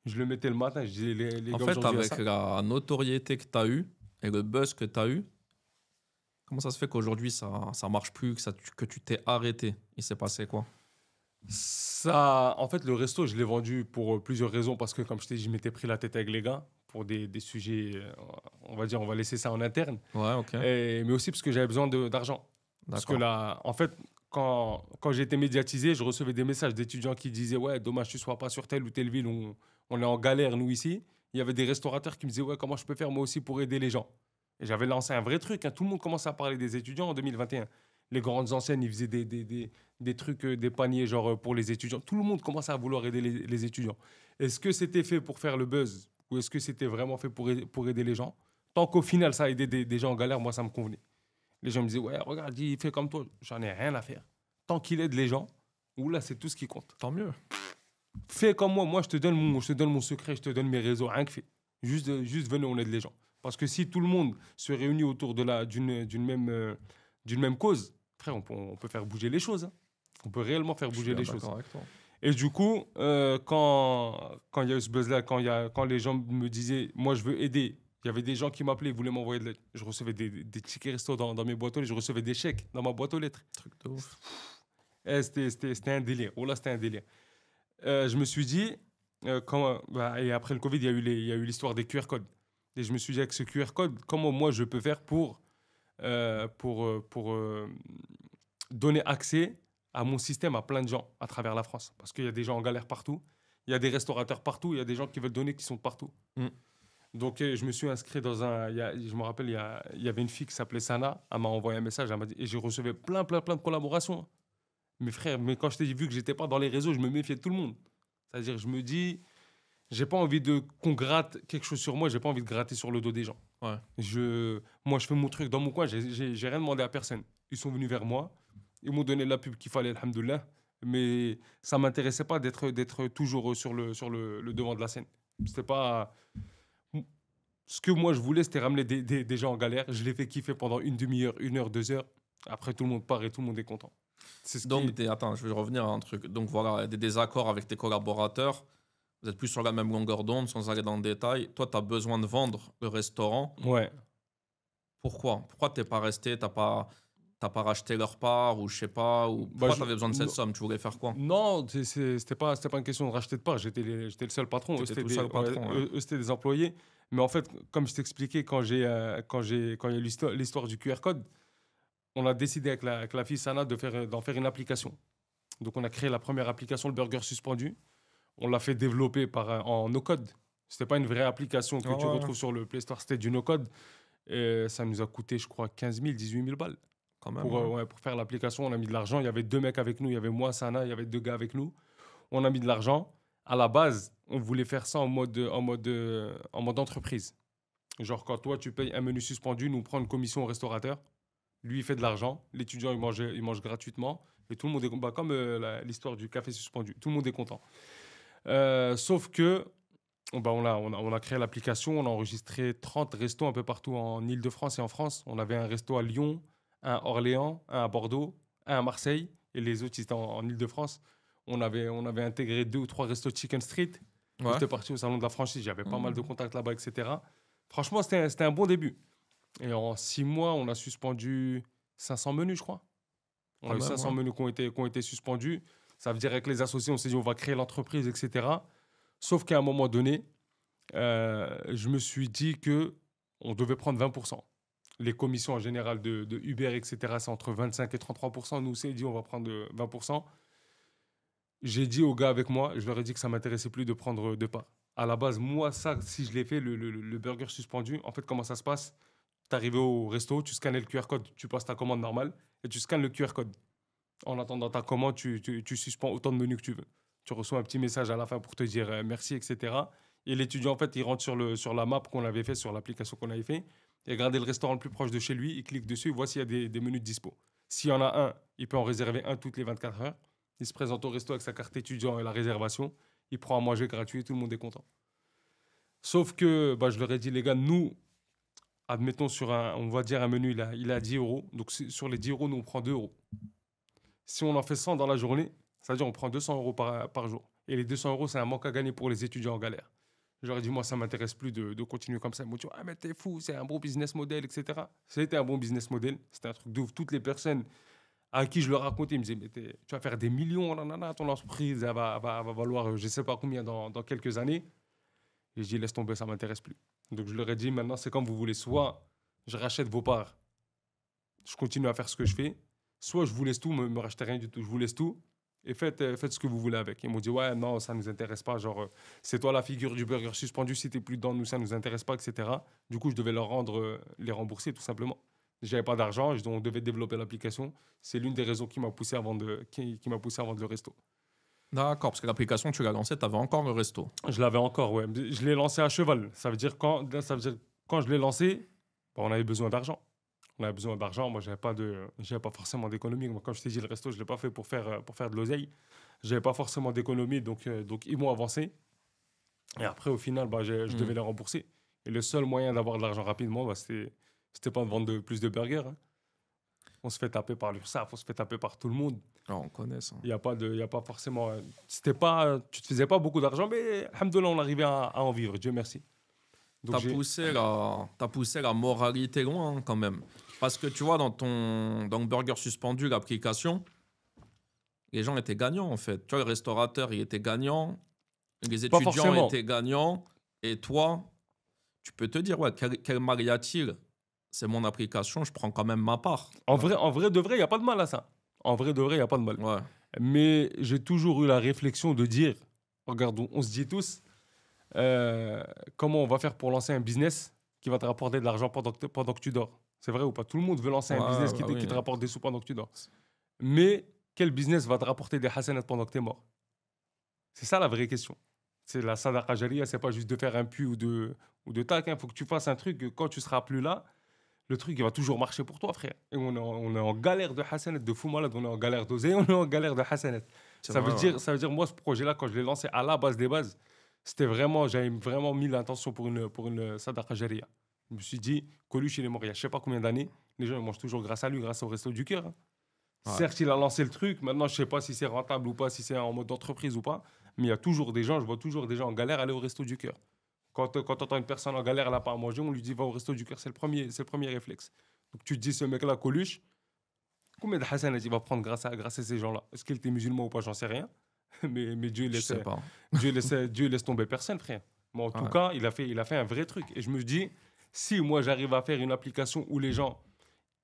Je le mettais le matin, je disais les En gars, fait, aujourd'hui, avec la notoriété que t'as eue et le buzz que t'as eu, comment ça se fait qu'aujourd'hui ça marche plus, que tu t'es arrêté? Il s'est passé quoi? Ça, en fait, le resto, je l'ai vendu pour plusieurs raisons parce que, comme je t'ai dit, je m'étais pris la tête avec les gars pour des sujets, on va dire, on va laisser ça en interne. Ouais, ok. Mais aussi parce que j'avais besoin d'argent. Parce que D'accord. là, en fait, quand j'ai été médiatisé, je recevais des messages d'étudiants qui disaient, ouais, dommage, tu ne sois pas sur telle ou telle ville, on est en galère, nous, ici. Il y avait des restaurateurs qui me disaient, ouais, comment je peux faire moi aussi pour aider les gens? Et j'avais lancé un vrai truc. Hein. Tout le monde commençait à parler des étudiants en 2021. Les grandes enseignes, ils faisaient des trucs, des paniers genre pour les étudiants. Tout le monde commençait à vouloir aider les étudiants. Est-ce que c'était fait pour faire le buzz ou est-ce que c'était vraiment fait pour aider les gens? Tant qu'au final, ça a aidé des gens en galère, moi, ça me convenait. Les gens me disaient, ouais, regarde, il fait comme toi. J'en ai rien à faire. Tant qu'il aide les gens, oula, c'est tout ce qui compte. Tant mieux. Fais comme moi. Moi, je te donne mon secret, je te donne mes réseaux. Rien que fais. Juste venez, on aide les gens. Parce que si tout le monde se réunit autour d'une même cause, frère, on peut faire bouger les choses. Hein. On peut réellement faire Je suis bouger bien les choses. d'accord avec toi. Et du coup, quand il y a eu ce buzz-là, quand les gens me disaient, moi, je veux aider, il y avait des gens qui m'appelaient, ils voulaient m'envoyer de l'aide. Je recevais des tickets resto dans mes boîtes aux lettres, je recevais des chèques dans ma boîte aux lettres. Truc de ouf. C'était un délire. Oh là, c'était un délire. Je me suis dit, et après le Covid, il y a eu l'histoire des QR codes. Et je me suis dit, avec ce QR code, comment moi je peux faire pour donner accès à mon système à plein de gens à travers la France. Parce qu'il y a des gens en galère partout, il y a des restaurateurs partout, il y a des gens qui veulent donner qui sont partout. Mm. Donc je me suis inscrit dans un... je me rappelle, il y avait une fille qui s'appelait Sana, elle m'a envoyé un message, elle m'a dit, et j'ai reçu plein de collaborations. Mes frères, mais quand je t'ai vu que j'étais pas dans les réseaux, je me méfiais de tout le monde. C'est-à-dire, je me dis, j'ai pas envie qu'on gratte quelque chose sur moi, j'ai pas envie de gratter sur le dos des gens. Ouais. Moi, je fais mon truc dans mon coin, j'ai rien demandé à personne. Ils sont venus vers moi, ils m'ont donné la pub qu'il fallait, alhamdoulilah, mais ça m'intéressait pas d'être toujours sur le devant de la scène. C'était pas... Ce que moi je voulais, c'était ramener des gens en galère. Je les fais kiffer pendant une demi-heure, 1 heure, 2 heures. Après, tout le monde part et tout le monde est content. C'est ce Donc, qui... attends, je vais revenir à un truc. Donc voilà, des désaccords avec tes collaborateurs. Vous êtes plus sur la même longueur d'onde sans aller dans le détail. Toi, tu as besoin de vendre le restaurant. Ouais. Pourquoi t'es pas resté? T'as pas racheté leur part ou je sais pas ou pourquoi t'avais besoin de cette somme? Tu voulais faire quoi? Non, c'était pas une question de racheter de part. J'étais le seul patron. Eux, T'étais c'était tout seul patron, ouais. eux, c'était des employés. Mais en fait, comme je t'expliquais, quand il y a eu l'histoire du QR code, on a décidé avec la fille Sana d'en faire une application. Donc, on a créé la première application, le burger suspendu. On l'a fait développer en no-code. C'était pas une vraie application que Ah tu ouais. retrouves sur le Play Store, c'était du no-code. Et ça nous a coûté, je crois, 15 000, 18 000 balles. Quand même. Pour faire l'application, on a mis de l'argent. Il y avait 2 mecs avec nous. Il y avait moi, Sana, il y avait 2 gars avec nous. On a mis de l'argent. À la base, on voulait faire ça en mode entreprise. Genre, quand toi, tu payes un menu suspendu, nous, on prend une commission au restaurateur. Lui, il fait de l'argent. L'étudiant, il mange gratuitement. Et tout le monde est content. Comme l'histoire du café suspendu. Tout le monde est content. Sauf que, on a créé l'application. On a enregistré 30 restos un peu partout en Île-de-France et en France. On avait un resto à Lyon, un à Orléans, un à Bordeaux, un à Marseille. Et les autres, ils étaient en Île-de-France. On avait intégré 2 ou 3 restos de Chicken Street. Ouais. J'étais parti au salon de la franchise. J'avais pas mal de contacts là-bas, etc. Franchement, c'était un bon début. Et en 6 mois, on a suspendu 500 menus, je crois. On Quand a eu même, 500 ouais. menus qui ont été suspendus. Ça veut dire avec les associés, on s'est dit on va créer l'entreprise, etc. Sauf qu'à un moment donné, je me suis dit que on devait prendre 20%. Les commissions en général de Uber, etc., c'est entre 25 et 33%. Nous, on s'est dit on va prendre 20%. J'ai dit aux gars avec moi, je leur ai dit que ça m'intéressait plus de prendre de part. À la base, moi, ça, si je l'ai fait, le burger suspendu, en fait, comment ça se passe? Tu arrives au resto, tu scannais le QR code, tu passes ta commande normale et tu scannes le QR code. En attendant ta commande, tu suspends autant de menus que tu veux. Tu reçois un petit message à la fin pour te dire merci, etc. Et l'étudiant, en fait, il rentre sur la map qu'on avait fait, sur l'application qu'on avait fait. Il regarde le restaurant le plus proche de chez lui, il clique dessus, il voit s'il y a des menus de dispo. S'il y en a un, il peut en réserver un toutes les 24 heures. Il se présente au resto avec sa carte étudiant et la réservation. Il prend à manger gratuit et tout le monde est content. Sauf que je leur ai dit, les gars, nous, admettons on va dire un menu, il a 10 euros. Donc sur les 10 euros, nous, on prend 2 euros. Si on en fait 100 dans la journée, ça veut dire on prend 200 euros par jour. Et les 200 euros, c'est un manque à gagner pour les étudiants en galère. J'aurais dit, moi, ça ne m'intéresse plus de continuer comme ça. Ils m'ont dit, ah, mais t'es fou, c'est un bon business model, etc. C'était un bon business model. C'était un truc de ouf. Toutes les personnes à qui je le racontais, ils me disaient, mais tu vas faire des millions, nanana, ton entreprise, elle va valoir je ne sais pas combien dans quelques années. Et j'ai dit, laisse tomber, ça ne m'intéresse plus. Donc je leur ai dit, maintenant, c'est comme vous voulez. Soit je rachète vos parts, je continue à faire ce que je fais, soit je vous laisse tout, me rachetez rien du tout, je vous laisse tout, et faites ce que vous voulez avec. Ils m'ont dit, ouais, non, ça ne nous intéresse pas. Genre, c'est toi la figure du burger suspendu. Si t'es plus dedans, nous, ça ne nous intéresse pas, etc. Du coup, je devais leur rendre, les rembourser, tout simplement. J'avais pas d'argent, on devait développer l'application. C'est l'une des raisons qui m'a poussé qui m'a poussé à vendre le resto. D'accord, parce que l'application, tu l'as lancée, tu avais encore le resto. Je l'avais encore, ouais. Je l'ai lancé à cheval. Ça veut dire quand je l'ai lancé, bah, on avait besoin d'argent. On avait besoin d'argent. Moi, j'avais pas forcément d'économie. Moi, comme je t'ai dit, le resto, je l'ai pas fait pour faire de l'oseille. J'avais pas forcément d'économie, donc ils m'ont avancé. Et après, au final, bah, je devais les rembourser. Et le seul moyen d'avoir de l'argent rapidement, bah, c'était pas de vendre plus de burgers, hein. On se fait taper par l'URSSAF, on se fait taper par tout le monde. Ah, on connaît ça. Il y a pas forcément. Tu te faisais pas beaucoup d'argent, mais alhamdoulilah, on arrivait à en vivre. Dieu merci. Donc T'as poussé la moralité loin, hein, quand même. Parce que tu vois, dans le burger suspendu, l'application, les gens étaient gagnants, en fait. Tu vois, le restaurateur, il était gagnant. Les pas étudiants forcément. étaient gagnants. Et toi, tu peux te dire, ouais, quel mal y a-t-il? C'est mon application, je prends quand même ma part. En vrai de vrai, il y a pas de mal à ça. En vrai de vrai, il y a pas de mal. Ouais. Mais j'ai toujours eu la réflexion de dire, regarde, on se dit tous, euh, comment on va faire pour lancer un business qui va te rapporter de l'argent pendant que tu dors. C'est vrai ou pas? Tout le monde veut lancer un Ouais, business bah qui te oui. rapporte des sous pendant que tu dors. Mais quel business va te rapporter des hasanats pendant que tu es mort? C'est ça la vraie question. C'est la sadaqa jariya, c'est pas juste de faire un puits ou de tac. Il faut que tu fasses un truc que quand tu seras plus là, le truc il va toujours marcher pour toi, frère. Et on est en galère de hasanat, de fou malade, on est en galère d'oser, on est en galère de hasanat. C'est vrai, ouais. Ça veut dire, moi, ce projet-là, quand je l'ai lancé à la base des bases, j'avais vraiment mis l'intention pour une sadaqa jariya. Je me suis dit, Coluche, il est mort il y a je sais pas combien d'années. Les gens ils mangent toujours grâce à lui, grâce au Resto du Cœur, hein. Ouais. Certes, il a lancé le truc. Maintenant, je sais pas si c'est rentable ou pas, si c'est en mode d'entreprise ou pas. Mais il y a toujours des gens, je vois toujours des gens en galère aller au Resto du Cœur. Quand tu entends une personne en galère, elle n'a pas à manger, on lui dit va au Resto du Cœur. C'est le premier réflexe. Donc tu te dis, ce mec-là, Coluche, combien de hasanat il va prendre grâce à ces gens-là? Est-ce qu'il était musulman ou pas? J'en sais rien. Mais Je sais pas. Dieu laisse tomber personne, frère. Mais en tout Ouais. cas, il a fait un vrai truc. Et je me dis, si moi j'arrive à faire une application où les gens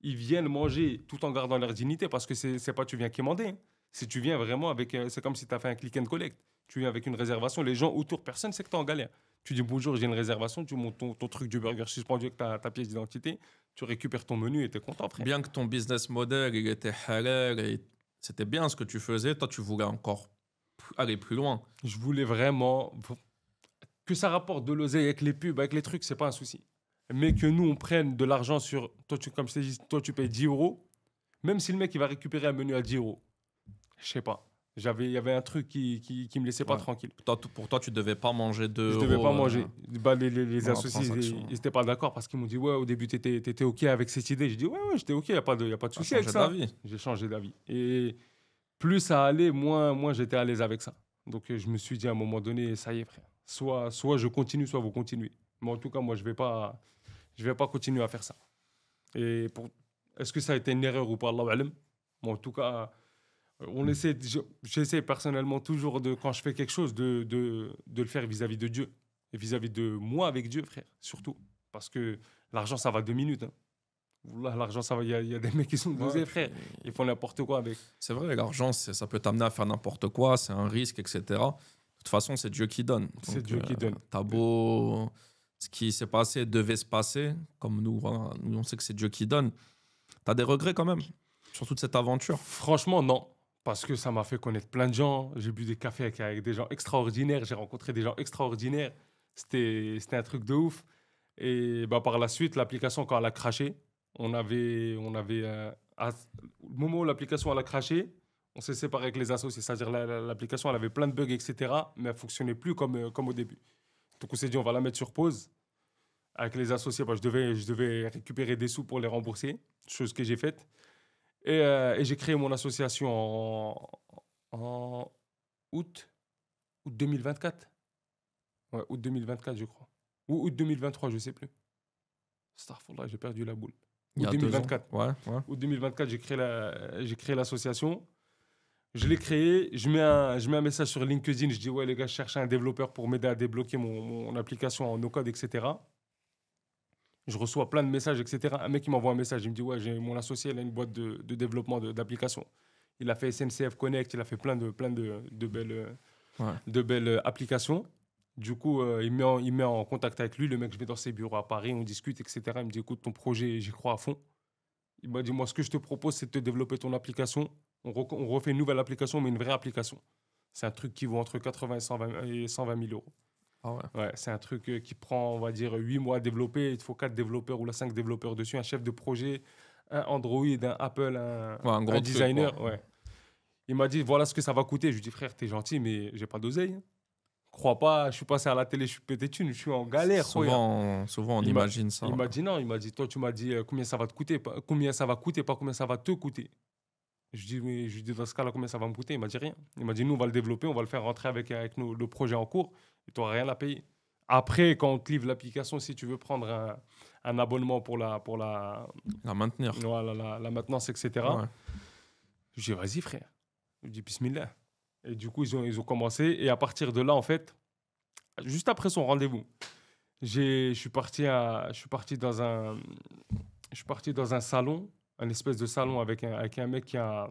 ils viennent manger tout en gardant leur dignité, parce que c'est pas tu viens quémander, hein. Si tu viens vraiment avec. C'est comme si tu as fait un click and collect. Tu viens avec une réservation, les gens autour, personne sait que tu es en galère. Tu dis bonjour, j'ai une réservation, tu montes ton truc du burger suspendu avec ta pièce d'identité, tu récupères ton menu et tu es content, frère. Bien que ton business model, il était halal et c'était bien ce que tu faisais, toi, tu voulais encore aller plus loin. Je voulais vraiment que ça rapporte de l'oseille avec les pubs, avec les trucs, c'est pas un souci. Mais que nous, on prenne de l'argent sur. Toi, comme je t'ai dit, toi, tu payes 10 euros. Même si le mec, il va récupérer un menu à 10 euros. Je sais pas. Il y avait un truc qui me laissait pas Ouais. tranquille. Pour toi, tu devais pas manger 2 Je devais euros pas manger. Bah, les dans la associés, transaction. ils étaient pas d'accord parce qu'ils m'ont dit, ouais, au début, t'étais OK avec cette idée. J'ai dit, ouais, j'étais OK, y a pas de Tu as souci avec changé ça. d'avis. J'ai changé d'avis. Et plus ça allait, moins j'étais à l'aise avec ça. Donc, je me suis dit à un moment donné, ça y est, frère. Soit je continue, soit vous continuez. Mais en tout cas, moi, je vais pas continuer à faire ça. Et est-ce que ça a été une erreur ou pas, Allahu alam. Bon, en tout cas, j'essaie personnellement toujours, quand je fais quelque chose, de le faire vis-à-vis de Dieu. Et vis-à-vis de moi avec Dieu, frère, surtout. Parce que l'argent, ça va 2 minutes, hein. Wallah, l'argent, ça va. Il y a des mecs qui sont Ouais, dosés, frère. Ils font n'importe quoi avec. c'est vrai, l'argent, ça peut t'amener à faire n'importe quoi, c'est un risque, etc. De toute façon, c'est Dieu qui donne. C'est Donc, Dieu qui donne. T'as beau. Ce qui s'est passé devait se passer, comme nous, voilà, nous on sait que c'est Dieu qui donne. T'as des regrets quand même sur toute cette aventure. Franchement, non. Parce que ça m'a fait connaître plein de gens. J'ai bu des cafés avec des gens extraordinaires. J'ai rencontré des gens extraordinaires. C'était un truc de ouf. Et bah, par la suite, l'application, quand elle a craché, au moment où l'application elle a craché, on s'est séparé avec les associés. C'est-à-dire l'application, elle avait plein de bugs, etc. Mais elle fonctionnait plus comme au début. Donc on s'est dit, on va la mettre sur pause. Avec les associés, bah, je devais récupérer des sous pour les rembourser, chose que j'ai faite. Et j'ai créé mon association en août, août 2024. Ouais, août 2024, je crois. Ou août 2023, je sais plus. Astaghfirullah, j'ai perdu la boule. Il y Août a 2 ans. 2024. Ouais, ouais. Août 2024, j'ai créé l'association. Je l'ai créée, je mets un message sur LinkedIn, je dis ouais les gars, je cherche un développeur pour m'aider à débloquer mon application en no-code, etc. Je reçois plein de messages, etc. Un mec qui m'envoie un message, il me dit ouais, j'ai mon associé, il a une boîte de développement d'applications. Il a fait SNCF Connect, il a fait Ouais. de belles applications. Du coup, il met en contact avec lui. Le mec, je vais dans ses bureaux à Paris, on discute, etc. Il me dit, écoute, ton projet, j'y crois à fond. Il m'a dit, moi, ce que je te propose, c'est de te développer ton application. On refait une nouvelle application, mais une vraie application. C'est un truc qui vaut entre 80 et 120 000 euros. Ah ouais. Ouais, c'est un truc qui prend, on va dire, 8 mois à développer. Il te faut 4 développeurs ou là, 5 développeurs dessus, un chef de projet, un Android, un Apple, Ouais, un gros un truc, designer. quoi. Ouais. Il m'a dit, voilà ce que ça va coûter. Je lui dis, frère, t'es gentil, mais j'ai pas d'oseille, hein. Crois pas, je suis passé à la télé, je suis pété de thunes, je suis en galère. Souvent, on Il m'a imagine ça. il m'a dit non, il m'a dit, toi, tu m'as dit combien ça va te coûter, combien ça va coûter, pas combien ça va te coûter. Je lui dis, dans ce cas-là, combien ça va me coûter? Il m'a dit rien. Il m'a dit, nous, on va le développer, on va le faire rentrer avec le projet en cours, et tu n'auras rien à payer. Après, quand on te livre l'application, si tu veux prendre un abonnement pour À maintenir. voilà, la maintenance, etc., Ouais. je dis, vas-y, frère. Je dis, bismillah. Et du coup, ils ont commencé. Et à partir de là, en fait, juste après son rendez-vous, je suis parti dans un salon, un espèce de salon avec un mec qui a,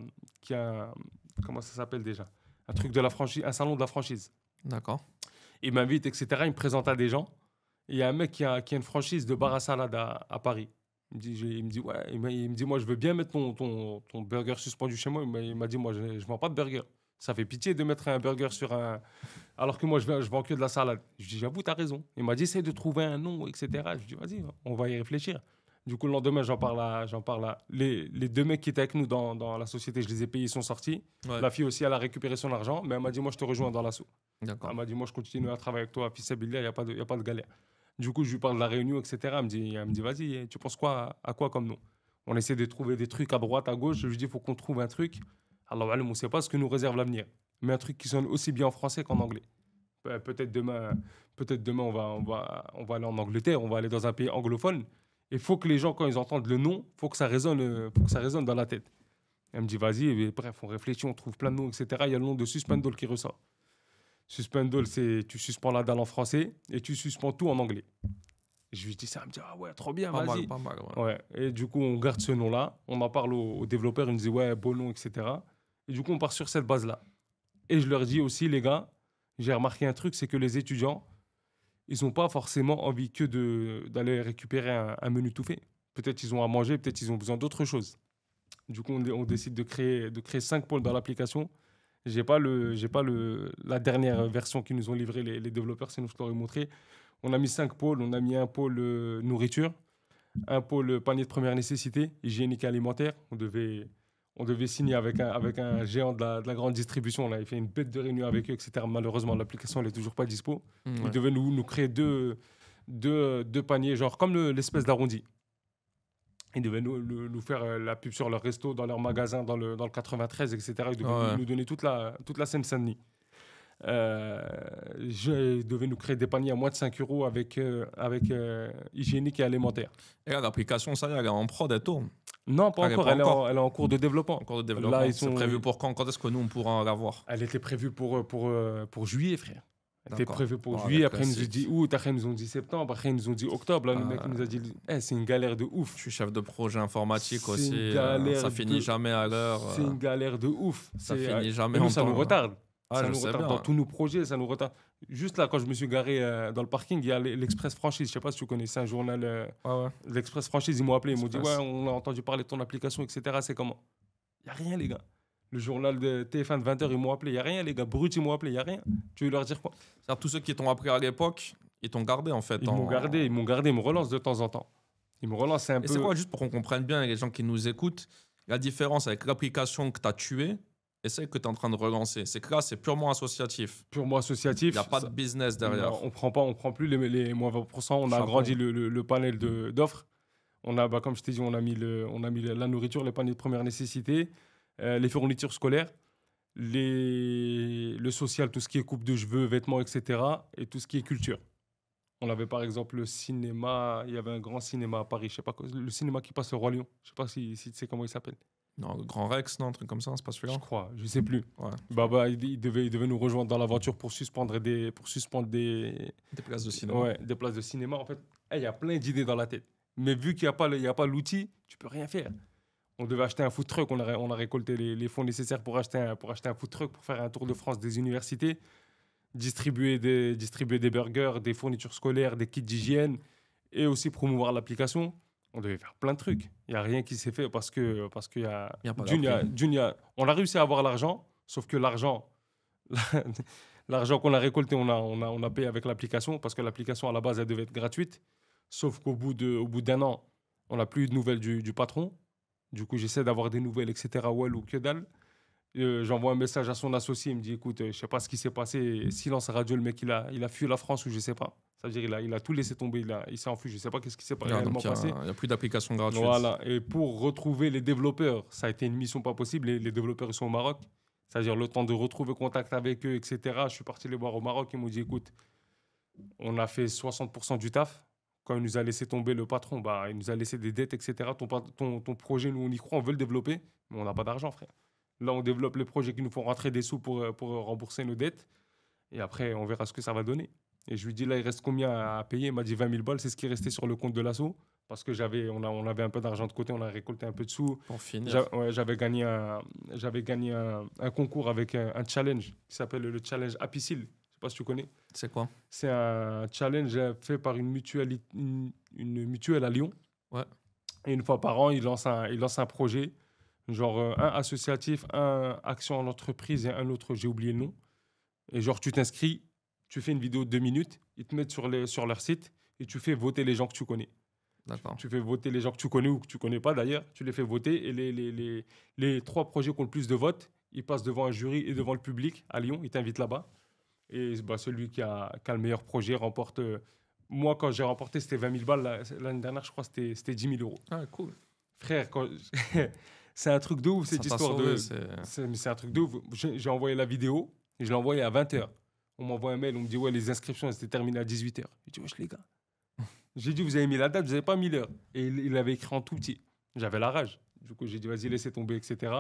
comment ça s'appelle déjà? Un truc de la franchise, un salon de la franchise. D'accord. Il m'invite, etc. Il me présente à des gens. Et il y a un mec qui a une franchise de bar à salade à Paris. Il me dit, ouais, il me dit, moi, je veux bien mettre ton burger suspendu chez moi. Il m'a dit, moi, je ne vends pas de burger. Ça fait pitié de mettre un burger sur un. Alors que moi, je vends que de la salade. Je dis, j'avoue, tu as raison. Il m'a dit, essaye de trouver un nom, etc. Je dis, vas-y, on va y réfléchir. Du coup, le lendemain, j'en parle à. Les deux mecs qui étaient avec nous dans la société, je les ai payés, ils sont sortis. Ouais. La fille aussi, elle a récupéré son argent, mais elle m'a dit, moi, je te rejoins dans l'assaut. D'accord. Elle m'a dit, moi, je continue à travailler avec toi, fils Billah, il n'y a pas de galère. Du coup, je lui parle de la réunion, etc. Elle me dit vas-y, tu penses quoi, à quoi comme nom? On essaie de trouver des trucs à droite, à gauche. Je lui dis, il faut qu'on trouve un truc. Alors, on ne sait pas ce que nous réserve l'avenir, mais un truc qui sonne aussi bien en français qu'en anglais. Peut-être demain, on va aller en Angleterre, on va aller dans un pays anglophone. Il faut que les gens, quand ils entendent le nom, faut que ça résonne dans la tête. Elle me dit, vas-y, et bref, on réfléchit, on trouve plein de noms, etc. Il y a le nom de Suspendol qui ressort. Suspendol, c'est tu suspends la dalle en français et tu suspends tout en anglais. Et je lui dis ça, elle me dit, ah ouais, trop bien, Pas mal, vas-y. pas mal. Ouais. Ouais. Et du coup, on garde ce nom-là, on en parle aux développeurs, ils nous disent, ouais, beau nom, etc. Et du coup, on part sur cette base-là. Et je leur dis aussi, les gars, j'ai remarqué un truc, c'est que les étudiants, ils n'ont pas forcément envie d'aller récupérer un menu tout fait. Peut-être ils ont à manger, peut-être ils ont besoin d'autre chose. Du coup, on décide de créer 5 pôles dans l'application. La dernière version qu'ils nous ont livrée, les développeurs, sinon je t'aurais montré. On a mis 5 pôles. On a mis un pôle nourriture, un pôle panier de première nécessité, hygiénique et alimentaire. On devait signer avec un géant de la grande distribution. On avait fait une bête de réunion avec eux, etc. Malheureusement, l'application n'est toujours pas dispo. Ils Ouais. devaient nous créer deux paniers, genre comme l'espèce d'arrondi. Ils devaient nous faire la pub sur leur resto, dans leur magasin, dans le 93, etc. Ils devaient Ouais. nous donner toute la Seine-Saint-Denis. Ils devaient nous créer des paniers à moins de 5 euros avec hygiénique et alimentaire. Et là, l'application, ça y est, elle est en prod, elle tourne. Non, pas Elle est encore. pas Elle est encore. elle est en cours de développement. En cours de développement. Là, C'est prévu pour quand? Quand est-ce que nous, on pourra l'avoir? Elle était prévue pour juillet, frère. Elle était D'accord. prévue pour Bon, juillet. avec Après, ils nous ont classique. dit août. Après, ils nous ont dit septembre. Après, ils nous ont dit octobre. Là, le mec il nous a dit c'est une galère de ouf. Je suis chef de projet informatique C'est aussi. une galère Ça finit jamais à l'heure. C'est une galère de ouf. Ça C'est, finit jamais et nous, en ça temps, nous là. retarde. Ah, Ça je nous sais retarde bien. dans tous nos projets, ça nous retarde. Juste là, quand je me suis garé dans le parking, il y a l'Express Franchise. Je sais pas si tu connais, c'est un journal. Ouais, ouais. L'Express Franchise, ils m'ont appelé. Ils m'ont dit, Express. ouais, on a entendu parler de ton application, etc. C'est comment? Il n'y a rien, les gars. Le journal de TF1 de 20h, ils m'ont appelé. Il n'y a rien, les gars. Brut, ils m'ont appelé. Il n'y a rien. Tu veux leur dire quoi? C'est-à-dire, tous ceux qui t'ont appris à l'époque, ils t'ont gardé en fait. Ils m'ont gardé, ils me relancent de temps en temps. Ils me relancent, c'est un Et peu. c'est quoi, juste pour qu'on comprenne bien, les gens qui nous écoutent, la différence avec l'application que tu as tuée et celle que tu es en train de relancer? C'est que là, c'est purement associatif. Purement associatif. Il n'y a pas de business derrière. Non, on prend plus les moins 20%. On a Chapeau. agrandi le panel d'offres. On a, comme je t'ai dit, on a mis la nourriture, les paniers de première nécessité, les fournitures scolaires, le social, tout ce qui est coupe de cheveux, vêtements, etc. Et tout ce qui est culture. On avait par exemple le cinéma, il y avait un grand cinéma à Paris, je sais pas, le cinéma qui passe au Roi Lion. Je sais pas si tu sais comment il s'appelle. Non, le Grand Rex, non, un truc comme ça, c'est pas celui-là. Je crois, je sais plus. Ouais. Il devait nous rejoindre dans l'aventure pour suspendre des Des places de cinéma. ouais, des places de cinéma. En fait, il y a plein d'idées dans la tête. Mais vu qu'il n'y a pas l'outil, tu peux rien faire. On devait acheter un food truck. On a récolté les fonds nécessaires pour acheter un food truck pour faire un tour de France des universités, distribuer des burgers, des fournitures scolaires, des kits d'hygiène et aussi promouvoir l'application. On devait faire plein de trucs. Il n'y a rien qui s'est fait parce qu'il y a, Il n'y a pas d'une, il y a- d'appli. d'une, il y a- on a réussi à avoir l'argent, sauf que l'argent qu'on a récolté, on a payé avec l'application parce que l'application à la base, elle devait être gratuite. Sauf au bout d'un an, on n'a plus eu de nouvelles du patron. Du coup, j'essaie d'avoir des nouvelles, etc. Ouais, ou que dalle. J'envoie un message à son associé, il me dit écoute, je sais pas ce qui s'est passé, silence radio, le mec il a fui la France ou je sais pas. C'est-à-dire il a tout laissé tomber, il s'est enfui, je sais pas qu'est-ce qui s'est Ah, réellement donc, il passé. n'y a plus d'application gratuite. Voilà, et pour retrouver les développeurs, ça a été une mission pas possible, les développeurs ils sont au Maroc. C'est-à-dire le temps de retrouver contact avec eux, etc. Je suis parti les voir au Maroc, ils m'ont dit écoute, on a fait 60% du taf. Quand il nous a laissé tomber le patron, bah, il nous a laissé des dettes, etc. Ton projet, nous, on y croit, on veut le développer, mais on n'a pas d'argent, frère. Là, on développe les projets qui nous font rentrer des sous pour rembourser nos dettes. Et après, on verra ce que ça va donner. Et je lui dis, là, il reste combien à payer? Il m'a dit 20 000 balles, c'est ce qui est resté sur le compte de l'assaut. Parce que on avait un peu d'argent de côté, on a récolté un peu de sous. Pour finir. Ouais, j'avais gagné un concours avec un challenge qui s'appelle le challenge Apicil. Je sais pas si tu connais. C'est quoi? C'est un challenge fait par une mutuelle à Lyon. Ouais. Et une fois par an, ils lancent un projet, genre un associatif, un action en entreprise et un autre, j'ai oublié le nom. Et genre, tu t'inscris, tu fais une vidéo de 2 minutes, ils te mettent sur leur site et tu fais voter les gens que tu connais. D'accord. Tu fais voter les gens que tu connais ou que tu connais pas d'ailleurs, tu les fais voter et les 3 projets qui ont le plus de votes, ils passent devant un jury et devant le public à Lyon, ils t'invitent là-bas. Et bah, celui qui a le meilleur projet remporte. Moi, quand j'ai remporté, c'était 20 000 balles. L'année dernière, je crois que c'était 10 000 euros. Ah, cool. Frère, c'est un truc de ouf, Ça cette t'a histoire sauvé, de. c'est- C'est un truc de ouf. J'ai envoyé la vidéo et je l'ai envoyée à 20 h. On m'envoie un mail, on me dit ouais, les inscriptions, elles étaient terminées à 18 h. Je dis wesh, les gars. J'ai dit, vous avez mis la date, vous n'avez pas mis l'heure. Et il avait écrit en tout petit. J'avais la rage. Du coup, j'ai dit, vas-y, laissez tomber, etc.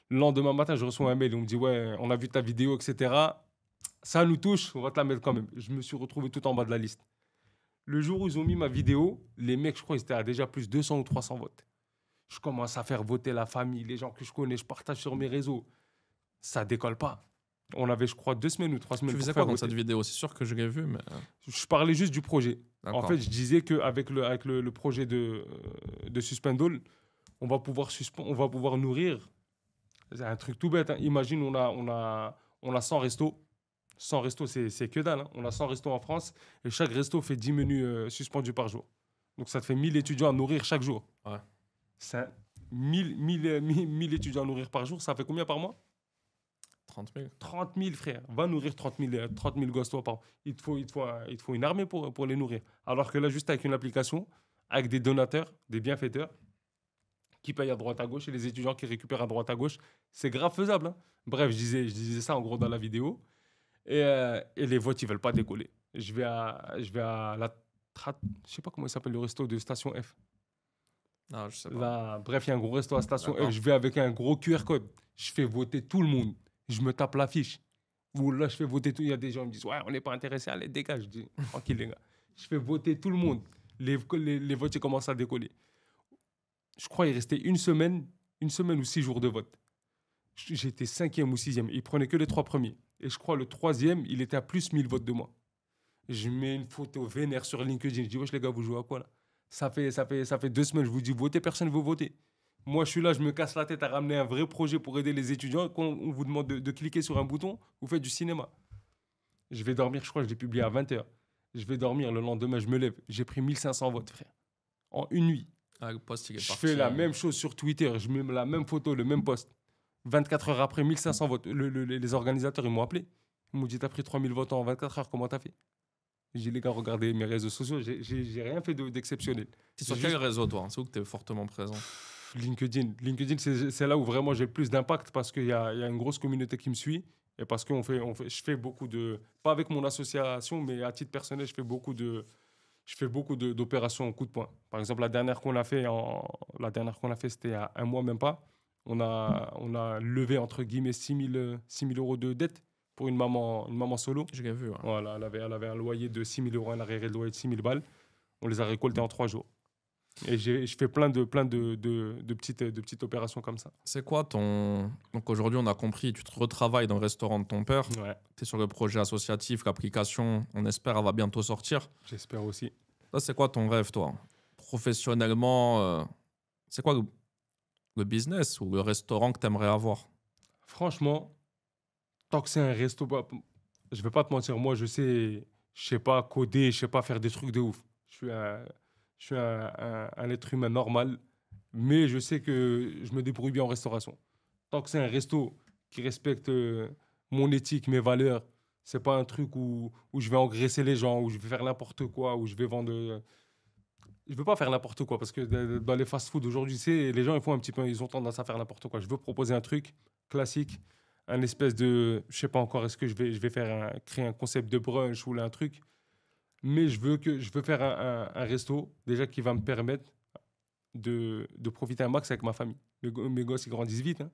Le lendemain matin, je reçois un mail, on me dit, ouais, on a vu ta vidéo, etc. Ça nous touche, on va te la mettre quand même. Je me suis retrouvé tout en bas de la liste. Le jour où ils ont mis ma vidéo, les mecs, je crois, ils étaient à déjà plus de 200 ou 300 votes. Je commence à faire voter la famille, les gens que je connais, je partage sur mes réseaux. Ça décolle pas. On avait, je crois, 2 semaines ou 3 semaines Tu pour faisais faire quoi dans voter. cette vidéo? C'est sûr que je l'ai vu, mais. Je parlais juste du projet. En D'accord. fait, je disais qu'avec le projet de Suspendall, on va pouvoir nourrir. C'est un truc tout bête, hein. Imagine, on a 100 restos. 100 restos, c'est que dalle, hein. On a 100 restos en France et chaque resto fait 10 menus suspendus par jour. Donc ça te fait 1000 étudiants à nourrir chaque jour. Ouais. C'est 1000 étudiants à nourrir par jour, ça fait combien par mois? 30 000. 30 000, frère. Va nourrir 30 000 gosses, toi, par an. Il te faut une armée pour les nourrir. Alors que là, juste avec une application, avec des donateurs, des bienfaiteurs, qui payent à droite à gauche et les étudiants qui récupèrent à droite à gauche, c'est grave faisable, hein. Bref, je disais ça en gros dans la vidéo. Et les votes, ils veulent pas décoller. Je vais à je sais pas comment il s'appelle le resto de Station F. Ah, je sais pas. Là, bref, il y a un gros resto à Station D'accord. F. Je vais avec un gros QR code. Je fais voter tout le monde. Je me tape l'affiche. Ou là, je fais voter tout. Il y a des gens qui me disent ouais, on n'est pas intéressé. Allez, dégage. Je dis tranquille, les gars. Je fais voter tout le monde. Les votes, ils commencent à décoller. Je crois qu'il restait une semaine ou 6 jours de vote. J'étais 5e ou 6e. Ils prenaient que les 3 premiers. Et je crois le 3e, il était à plus 1000 votes de moi. Je mets une photo vénère sur LinkedIn. Je dis wesh, les gars, vous jouez à quoi là? Ça fait 2 semaines, je vous dis votez, personne ne veut voter. Moi, je suis là, je me casse la tête à ramener un vrai projet pour aider les étudiants. Quand on vous demande de cliquer sur un bouton, vous faites du cinéma. Je vais dormir, je crois que je l'ai publié à 20 h. Je vais dormir, le lendemain, je me lève. J'ai pris 1500 votes, frère. En une nuit. Ah, le post, il est Je parti. fais la même chose sur Twitter. Je mets la même photo, le même post. 24 heures après, 1500 votes. Les organisateurs, ils m'ont appelé. Ils m'ont dit, t'as pris 3000 votes en 24 heures, comment t'as fait? J'ai dit, les gars, regardez mes réseaux sociaux. J'ai rien fait d'exceptionnel. T'es sur J'ai quel juste- réseau, toi? C'est où que t'es fortement présent? LinkedIn. LinkedIn, c'est là où vraiment j'ai le plus d'impact parce qu'il y a une grosse communauté qui me suit et parce que je fais beaucoup de, pas avec mon association, mais à titre personnel, d'opérations au coup de poing. Par exemple, la dernière qu'on a fait, c'était il y a un mois même pas. On a levé entre guillemets 6 000 euros de dette pour une maman solo. Je l'ai vu. Ouais. Voilà, elle avait un loyer de 6 000 euros, un arriéré de loyer de 6 000 balles. On les a récoltés en 3 jours. Et je fais plein de petites opérations comme ça. C'est quoi ton... Donc aujourd'hui, on a compris, tu te retravailles dans le restaurant de ton père. Ouais, Tu es sur le projet associatif, l'application, on espère, elle va bientôt sortir. j'espère aussi. Ça, c'est quoi ton rêve, toi? Professionnellement, c'est quoi le business ou le restaurant que tu aimerais avoir? Franchement, tant que c'est un resto, je vais pas te mentir, moi, je sais pas coder, je sais pas faire des trucs de ouf. Je suis un être humain normal, mais je sais que je me débrouille bien en restauration. Tant que c'est un resto qui respecte mon éthique, mes valeurs, c'est pas un truc où je vais engraisser les gens, où je vais faire n'importe quoi, où je vais vendre. Je veux pas faire n'importe quoi parce que dans les fast-food aujourd'hui, les gens ils ont tendance à faire n'importe quoi. Je veux proposer un truc classique, un espèce de, je sais pas encore, est-ce que je vais créer un concept de brunch ou là, un truc, mais je veux faire un resto déjà qui va me permettre de profiter un max avec ma famille. Mes gosses, ils grandissent vite, hein.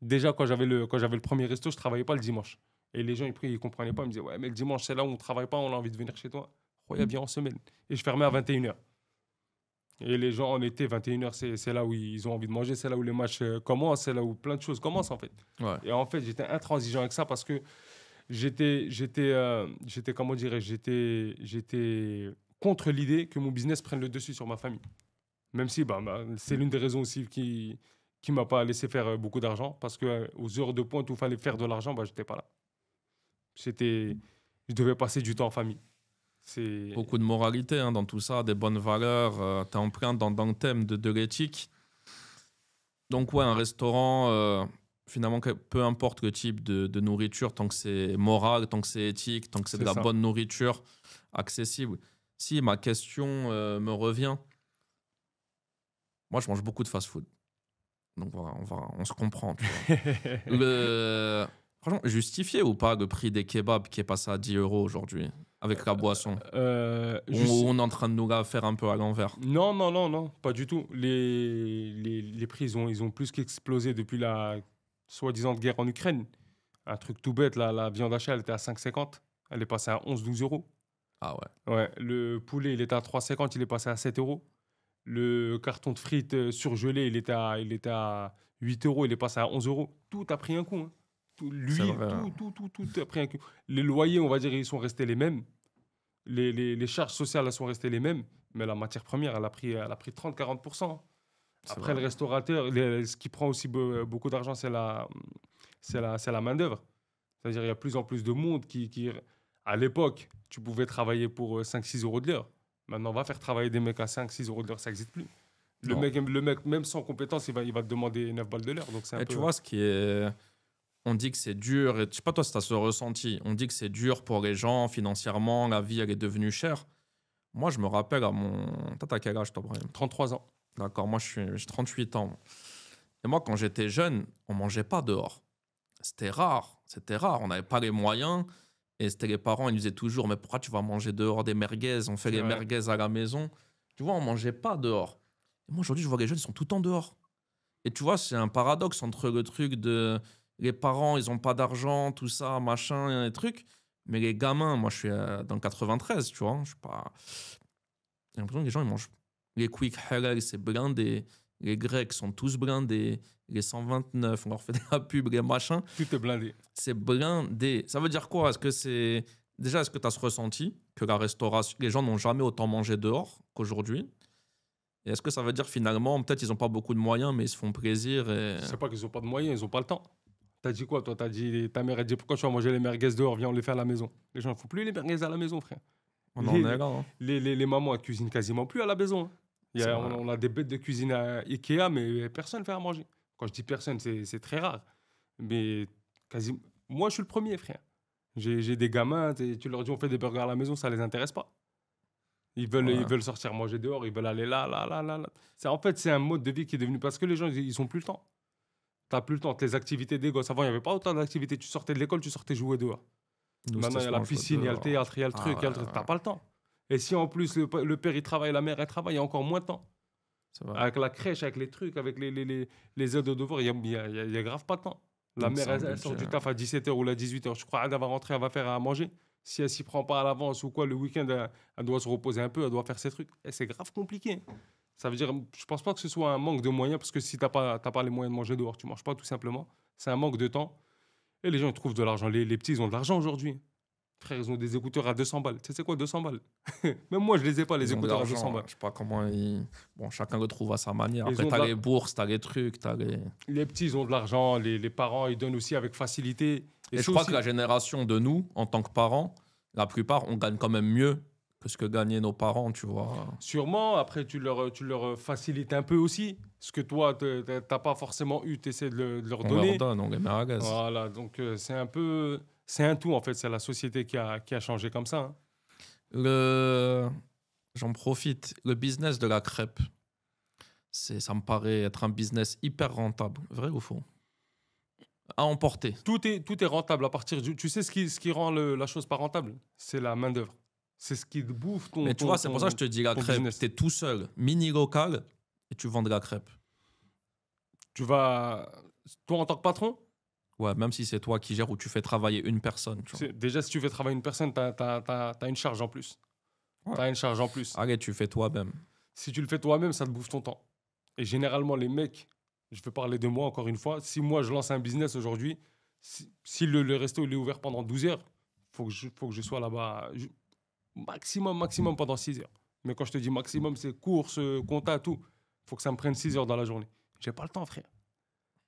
Déjà, quand j'avais le premier resto, je travaillais pas le dimanche. Et les gens, ils comprenaient pas. Ils me disaient, ouais, mais le dimanche, c'est là où on travaille pas, on a envie de venir chez toi. Regarde, bien en semaine. Et je fermais à 21h. Et les gens, en été, 21h, c'est là où ils ont envie de manger, c'est là où les matchs commencent, c'est là où plein de choses commencent, en fait. Ouais. Et en fait, j'étais intransigeant avec ça parce que comment dirais-je, j'étais contre l'idée que mon business prenne le dessus sur ma famille. Même si, c'est l'une des raisons aussi qui m'a pas laissé faire beaucoup d'argent parce que aux heures de pointe où il fallait faire de l'argent, j'étais pas là. C'était, je devais passer du temps en famille. C'est, Beaucoup de moralité hein, dans tout ça, des bonnes valeurs. Tu es empreinte dans le thème de l'éthique. Donc, ouais, un restaurant, finalement, peu importe le type de nourriture, tant que c'est moral, tant que c'est éthique, tant que c'est de c'est la ça. bonne nourriture, accessible. Si ma question me revient, moi, je mange beaucoup de fast-food. Donc, voilà, on se comprend. Tu vois. Franchement, justifié ou pas le prix des kebabs qui est passé à 10 euros aujourd'hui avec la boisson? Ou Juste, on est en train de nous la faire un peu à l'envers? non, non, non, non, pas du tout. Les prix, ils ont plus qu'explosé depuis la soi-disant guerre en Ukraine. Un truc tout bête, la viande hachée, elle était à 5,50. Elle est passée à 11-12 euros. Ah ouais. Ouais, le poulet, il était à 3,50, il est passé à 7 euros. Le carton de frites surgelé, il était à 8 euros, il est passé à 11 euros. Tout a pris un coup, hein. C'est L'huile, vrai. tout a pris un coup. Les loyers, on va dire, ils sont restés les mêmes. Les charges sociales, elles sont restées les mêmes. Mais la matière première, elle a pris 30-40%. C'est Après, vrai. le restaurateur, ce qui prend aussi beaucoup d'argent, c'est la main-d'œuvre. C'est-à-dire, il y a de plus en plus de monde à l'époque, tu pouvais travailler pour 5-6 euros de l'heure. Maintenant, on va faire travailler des mecs à 5-6 euros de l'heure, ça n'existe plus. Le Non. mec, le mec, même sans compétence, il va te demander 9 balles de l'heure. Donc, c'est un Et tu peu. vois, ce qui est. On dit que c'est dur, et je sais pas toi si tu as ce ressenti. On dit que c'est dur pour les gens financièrement, la vie elle est devenue chère. Moi, je me rappelle à mon. T'as quel âge, toi, Brahim? 33 ans. D'accord, moi j'ai 38 ans. Et moi, quand j'étais jeune, on mangeait pas dehors. C'était rare, c'était rare. On n'avait pas les moyens. Et c'était les parents, ils nous disaient toujours, mais pourquoi tu vas manger dehors des merguez? On fait C'est les vrai. merguez à la maison. Tu vois, on mangeait pas dehors. Et moi, aujourd'hui, je vois les jeunes, ils sont tout le temps dehors. Et tu vois, c'est un paradoxe entre le truc de les parents, ils ont pas d'argent, tout ça, machin, et trucs. Mais les gamins, moi, je suis dans le 93, tu vois. Je suis pas. J'ai l'impression que les gens, ils mangent. Les quick halal, c'est blindé. Les Grecs sont tous blindés. Les 129, on leur fait de la pub, les machins. Tout est blindé. C'est blindé. Ça veut dire quoi? Est-ce que c'est. Déjà, est-ce que tu as ce ressenti que la restauration, les gens n'ont jamais autant mangé dehors qu'aujourd'hui? Et est-ce que ça veut dire finalement, peut-être ils n'ont pas beaucoup de moyens, mais ils se font plaisir et... C'est pas qu'ils ont pas de moyens, ils ont pas le temps. T'as dit quoi, toi? Ta mère a dit pourquoi tu vas manger les merguez dehors? Viens, on les fait à la maison. Les gens ne font plus les merguez à la maison, frère. On en est Les, là. Hein. les mamans, elles cuisinent quasiment plus à la maison, hein. C'est On, vrai. on a des bêtes de cuisine à Ikea, mais personne ne fait à manger. Quand je dis personne, c'est très rare. Mais quasi... moi, je suis le premier, frère. J'ai des gamins, tu leur dis on fait des burgers à la maison, ça les intéresse pas. Ils Ouais. veulent sortir manger dehors, ils veulent aller là, là, là, là, là. En fait, c'est un mode de vie qui est devenu... Parce que les gens, ils ont plus le temps. T'as plus le temps. Les activités des gosses, avant, il n'y avait pas autant d'activités. Tu sortais de l'école, tu sortais jouer dehors. Nous, Maintenant, c'était il y a souvent la on jouait piscine, il y a le dehors. théâtre, il y a le Ah truc, il y a le truc. ouais, T'as ouais. pas le temps. Et si en plus le père il travaille, la mère elle travaille, il y a encore moins de temps. C'est vrai. Avec la crèche, avec les trucs, avec les aides de devoir, il y a grave pas de temps. La Donc, mère, c'est un elle sort budget. du taf à 17h ou à 18h. Je crois qu'elle va rentrer, elle va faire à manger. Si elle s'y prend pas à l'avance ou quoi, le week-end, elle doit se reposer un peu, elle doit faire ses trucs. Et c'est grave compliqué. Ça veut dire, je pense pas que ce soit un manque de moyens, parce que si t'as pas les moyens de manger dehors, tu manges pas tout simplement. C'est un manque de temps. Et les gens, ils trouvent de l'argent. Les petits, ils ont de l'argent aujourd'hui. Frère, ils ont des écouteurs à 200 balles. Tu sais, c'est quoi 200 balles? Même moi, je les ai pas, les Ils ont de écouteurs à 200 l'argent, balles. je sais pas comment ils... Bon, chacun le trouve à sa manière. Ils Après, ont de t'as la- les bourses, t'as les trucs, t'as les... Les petits, ils ont de l'argent. Les parents, ils donnent aussi avec facilité. Et je c'est crois aussi... que la génération de nous, en tant que parents, la plupart, on gagne quand même mieux que ce que gagnaient nos parents, tu vois. Sûrement, après, tu leur facilites un peu aussi. Ce que toi, t'as pas forcément eu, tu essaies de leur On leur donner. donne, on les met à l'aise. Voilà, donc c'est un peu... C'est un tout, en fait. C'est la société qui a changé comme ça. Hein. Le... J'en profite. Le business de la crêpe, ça me paraît être un business hyper rentable. Vrai ou faux? À emporter. Tout est rentable à partir du... Tu sais ce qui rend la chose pas rentable? C'est la main-d'œuvre. C'est ce qui te bouffe ton... Mais tu vois, c'est pour ça que je te dis la ton crêpe. business. Tu es tout seul, mini local, et tu vends de la crêpe. Tu vas... Toi, en tant que patron, Ouais, même si c'est toi qui gères ou tu fais travailler une personne. Tu vois. déjà, si tu fais travailler une personne, t'as une charge en plus. Ouais. T'as une charge en plus. Allez, tu fais toi-même. Si tu le fais toi-même, ça te bouffe ton temps. Et généralement, les mecs, je vais parler de moi encore une fois, si moi, je lance un business aujourd'hui, si le resto il est ouvert pendant 12 heures, faut que je sois là-bas maximum pendant 6 heures. Mais quand je te dis maximum, c'est courses, compta, tout. Faut que ça me prenne 6 heures dans la journée. J'ai pas le temps, frère.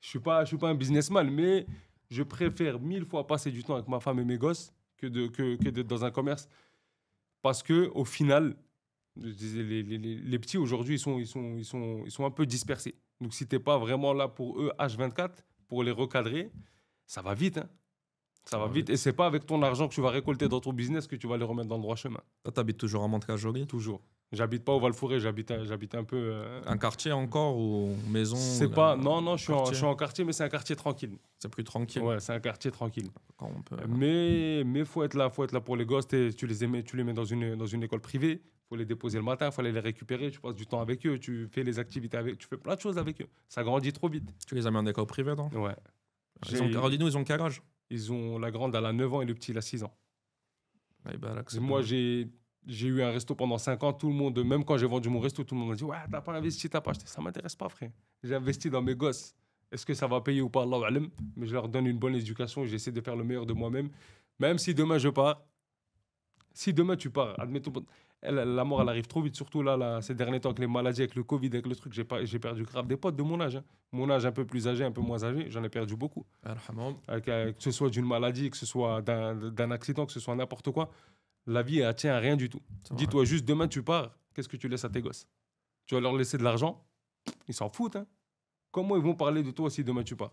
Je suis pas un businessman, mais je préfère 1000 fois passer du temps avec ma femme et mes gosses que d'être dans un commerce. Parce que au final, je disais, les petits aujourd'hui, ils sont un peu dispersés. Donc si t'es pas vraiment là pour eux H24, pour les recadrer, ça va vite. Hein. Ça va vite. Et c'est pas avec ton argent que tu vas récolter dans ton business que tu vas les remettre dans le droit chemin. Toi, t'habites toujours à Mantes-la-Jolie. Toujours. J'habite pas au Val-Fouré, j'habite un peu... Un quartier encore ou maison c'est pas... Non, je quartier. suis en quartier, mais c'est un quartier tranquille. C'est plus tranquille. Ouais, c'est un quartier tranquille. Quand on peut... Mais faut être là pour les gosses. Tu les mets dans une école privée. Faut les déposer le matin, faut aller les récupérer. Tu passes du temps avec eux, tu fais les activités avec, tu fais plein de choses avec eux. Ça grandit trop vite. Tu les as mis en école privée, non? Ouais. Dis-nous, ils ont quel âge? La grande, elle a 9 ans et le petit, il a 6 ans. Ouais, bah, là, Et moi, j'ai eu un resto pendant 5 ans. Tout le monde, même quand j'ai vendu mon resto, tout le monde m'a dit ouais, t'as pas investi, t'as pas acheté. Ça m'intéresse pas, frère. J'ai investi dans mes gosses. Est-ce que ça va payer ou pas, Allahu alam. Mais je leur donne une bonne éducation et j'essaie de faire le meilleur de moi-même. Même si demain je pars, si demain tu pars, admettons, la mort elle arrive trop vite, surtout là, ces derniers temps avec les maladies, avec le Covid, avec le truc, j'ai perdu grave des potes de mon âge. Hein. Mon âge un peu plus âgé, un peu moins âgé, j'en ai perdu beaucoup. Alhamdoulilah. Que ce soit d'une maladie, que ce soit d'un accident, que ce soit n'importe quoi, la vie elle tient à rien du tout. C'est Dis-toi juste demain tu pars, qu'est-ce que tu laisses à tes gosses? Tu vas leur laisser de l'argent? Ils s'en foutent. Hein. Comment ils vont parler de toi si demain tu pars?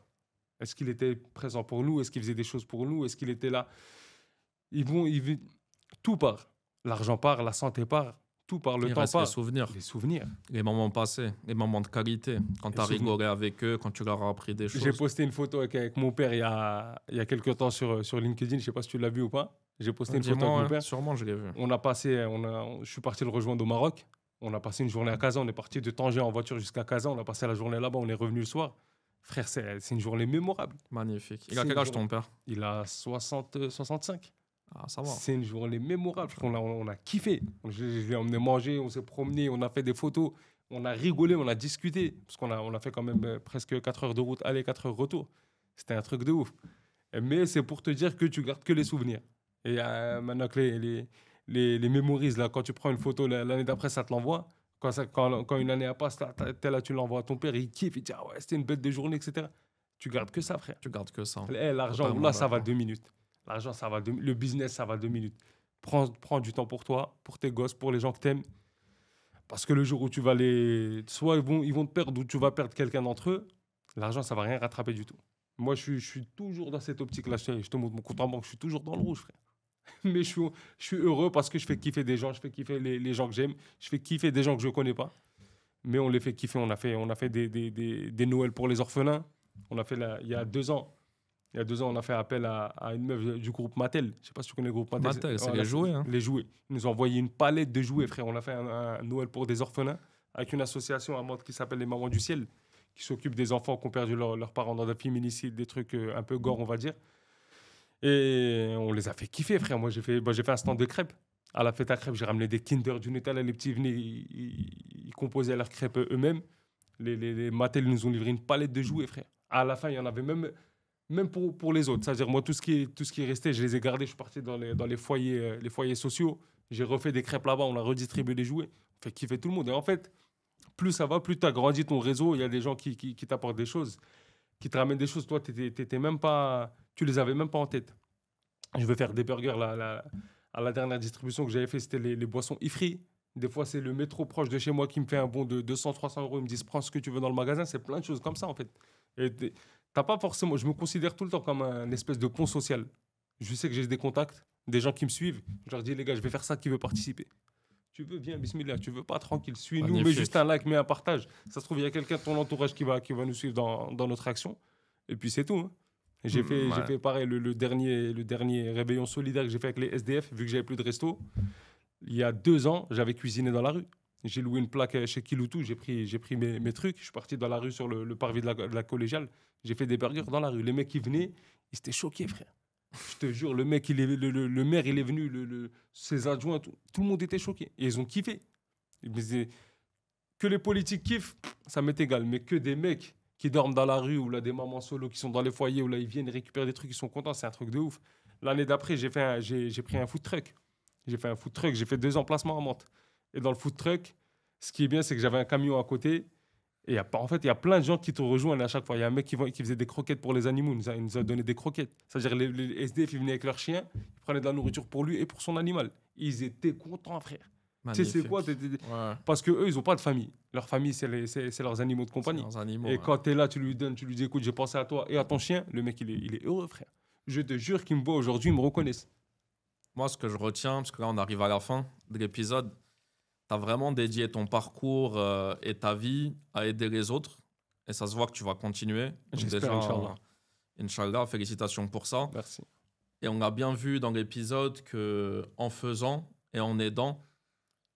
Est-ce qu'il était présent pour nous? Est-ce qu'il faisait des choses pour nous? Est-ce qu'il était là? Tout part. L'argent part, la santé part, tout part, le Il temps reste part. les souvenirs, Les souvenirs. les moments passés, les moments de qualité. Quand tu as souvenirs. rigolé avec eux, quand tu leur as appris des choses. J'ai posté une photo avec mon père il y a quelques temps sur LinkedIn. Je sais pas si tu l'as vu ou pas. J'ai posté une photo avec mon père. Sûrement, je l'ai vu. Je suis parti le rejoindre au Maroc. On a passé une journée à Casa. On est parti de Tanger en voiture jusqu'à Casa. On a passé la journée là-bas. On est revenu le soir. Frère, c'est une journée mémorable. Magnifique. Il a C'est quel une âge ton père? Il a 65. Ah, ça va. C'est une journée mémorable. On a kiffé. Je l'ai emmené manger, on s'est promené, on a fait des photos, on a rigolé, on a discuté. Parce qu'on a fait quand même presque 4 heures de route, aller 4 heures retour. C'était un truc de ouf. Mais c'est pour te dire que tu gardes que les souvenirs. Et maintenant que les mémorises, là, quand tu prends une photo, l'année d'après, ça te l'envoie. Quand une année passe, t'es là, tu l'envoies à ton père, il kiffe, il dit ah ouais, c'était une bête de journée, etc. Tu gardes que ça, frère. Tu gardes que ça. L'argent, Totalement là, ça va d'accord. 2 minutes. L'argent, ça va le business, ça va 2 minutes. Prends du temps pour toi, pour tes gosses, pour les gens que t'aimes. Parce que le jour où tu vas soit ils vont te perdre ou tu vas perdre quelqu'un d'entre eux, l'argent, ça va rien rattraper du tout. Moi, je suis toujours dans cette optique-là. Je te montre mon compte en banque, je suis toujours dans le rouge, frère. Mais je suis heureux parce que je fais kiffer des gens, je fais kiffer les gens que j'aime, je fais kiffer des gens que je connais pas. Mais on les fait kiffer. On a fait des Noëls pour les orphelins. Il y a 2 ans. Il y a 2 ans, on a fait appel à une meuf du groupe Mattel. Je sais pas si tu connais le groupe Mattel. Mattel, c'est Voilà, les jouets. Hein. Les jouets. Ils nous ont envoyé une palette de jouets, frère. On a fait un Noël pour des orphelins avec une association à Mantes qui s'appelle les Mamans du Ciel, qui s'occupe des enfants qui ont perdu leurs parents dans des féminicides, des trucs un peu gore, on va dire. Et on les a fait kiffer, frère. Moi, j'ai fait un stand de crêpes. À la fête à crêpes, j'ai ramené des Kinder, du Nutella. Les petits venaient, ils composaient leurs crêpes eux-mêmes. Les Mattel nous ont livré une palette de jouets, frère. À la fin, il y en avait même pour les autres. C'est-à-dire, moi, tout ce qui est resté, je les ai gardés. Je suis parti dans les foyers sociaux. J'ai refait des crêpes là-bas. On a redistribué les jouets. On fait kiffer tout le monde. Et en fait, plus ça va, plus tu as grandi ton réseau. Il y a des gens qui t'apportent des choses, qui te ramènent des choses. Toi, t'étais même pas, tu les avais même pas en tête. Je veux faire des burgers. À la dernière distribution que j'avais fait, c'était les boissons Ifri. Des fois, c'est le métro proche de chez moi qui me fait un bon de 200, 300 euros. Ils me disent, prends ce que tu veux dans le magasin. C'est plein de choses comme ça, en fait. Et t'as pas forcément. Je me considère tout le temps comme un espèce de pont social. Je sais que j'ai des contacts, des gens qui me suivent. Je leur dis, les gars, je vais faire ça, qui veut participer? Tu veux, viens, bismillah. Tu veux pas, tranquille, suis-nous, mets juste un like, mets un partage. Ça se trouve, il y a quelqu'un de ton entourage qui va nous suivre dans notre action. Et puis, c'est tout. Hein. J'ai fait pareil, le dernier réveillon solidaire que j'ai fait avec les SDF, vu que j'avais plus de resto. Il y a 2 ans, j'avais cuisiné dans la rue. J'ai loué une plaque chez Kiloutou, j'ai pris mes trucs, je suis parti dans la rue sur le parvis de la collégiale. J'ai fait des burgers dans la rue. Les mecs qui venaient, ils étaient choqués, frère. Je te jure, le mec, le maire, il est venu, ses adjoints, tout le monde était choqué. Et ils ont kiffé. Ils me disaient, que les politiques kiffent, ça m'est égal. Mais que des mecs qui dorment dans la rue, ou là, des mamans solo qui sont dans les foyers, ou là, ils viennent récupérer des trucs, ils sont contents, c'est un truc de ouf. L'année d'après, j'ai pris un food truck. J'ai fait 2 emplacements à Mantes. Et dans le food truck, ce qui est bien, c'est que j'avais un camion à côté. Et en fait, il y a plein de gens qui te rejoignent à chaque fois. Il y a un mec qui faisait des croquettes pour les animaux. Il nous a donné des croquettes. C'est-à-dire les SDF, ils venaient avec leur chien, ils prenaient de la nourriture pour lui et pour son animal. Ils étaient contents, frère. Tu sais, c'est quoi? Ouais. Parce qu'eux, ils n'ont pas de famille. Leur famille, c'est leurs animaux de compagnie. Leurs animaux, et quand tu es là, tu lui donnes, tu lui dis, écoute, j'ai pensé à toi et à ton chien. Le mec, il est heureux, frère. Je te jure qu'ils me voient aujourd'hui, ils me reconnaissent. Moi, ce que je retiens, parce que là, on arrive à la fin de l'épisode, tu as vraiment dédié ton parcours et ta vie à aider les autres. Et ça se voit que tu vas continuer. Donc J'espère, déjà, Inch'Allah. Inch'Allah, félicitations pour ça. Merci. Et on a bien vu dans l'épisode qu'en faisant et en aidant,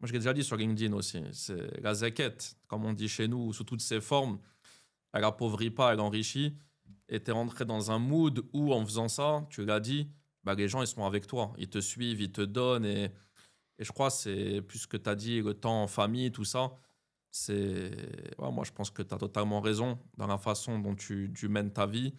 moi je l'ai déjà dit sur LinkedIn aussi, c'est la zéquette, comme on dit chez nous, sous toutes ses formes, elle appauvrit pas, elle enrichit. Et tu es rentré dans un mood où en faisant ça, tu l'as dit, bah, les gens ils sont avec toi, ils te suivent, ils te donnent. Et je crois que c'est plus ce que tu as dit, le temps en famille, tout ça. Ouais, moi je pense que tu as totalement raison dans la façon dont tu mènes ta vie.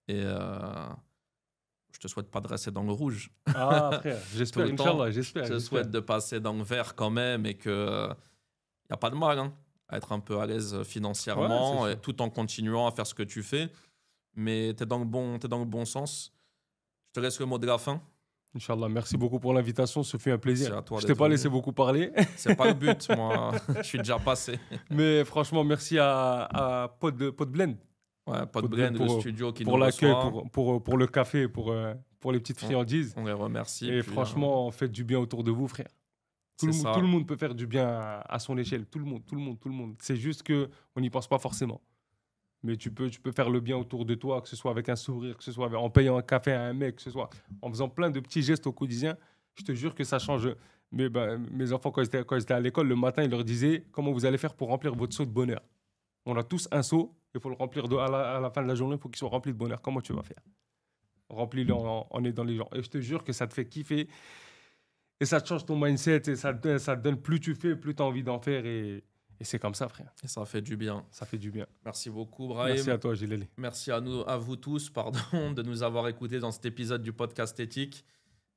Et je te souhaite pas de rester dans le rouge. Ah, frère, j'espère, Tout le temps. Inch'Allah, j'espère. Je souhaite de passer dans le vert quand même et qu'il n'y a pas de mal hein, à être un peu à l'aise financièrement Ouais, et tout en continuant à faire ce que tu fais. Mais tu es dans le bon sens. Je te laisse le mot de la fin. Inch'Allah, merci beaucoup pour l'invitation, ce fut un plaisir. C'est à toi Je d'être t'ai pas venu. laissé beaucoup parler, C'est pas le but, moi. Je suis déjà passé. mais franchement, merci à Pod Blend Ouais, pas de Pod blend, Blend le studio qui pour nous l'accueil, reçoit. pour le café, pour les petites friandises. On les remercie. Et puis, franchement, faites du bien autour de vous, frère. c'est ça. Tout le monde peut faire du bien à son échelle. Tout le monde. C'est juste qu'on n'y pense pas forcément. Mais tu peux faire le bien autour de toi, que ce soit avec un sourire, que ce soit en payant un café à un mec, que ce soit en faisant plein de petits gestes au quotidien. Je te jure que ça change. Mais mes enfants, quand ils étaient à l'école, le matin, ils leur disaient comment vous allez faire pour remplir votre seau de bonheur. On a tous un seau, il faut le remplir à la fin de la journée, il faut qu'il soit rempli de bonheur. Comment tu vas faire? Remplis-le en aidant les gens. Et je te jure que ça te fait kiffer. Et ça te change ton mindset. Et ça te donne, plus tu fais, plus tu as envie d'en faire. Et c'est comme ça, frère. Et ça fait du bien. Ça fait du bien. Merci beaucoup, Brahim. Merci à toi, Gilles. Merci à vous tous de nous avoir écoutés dans cet épisode du podcast éthique.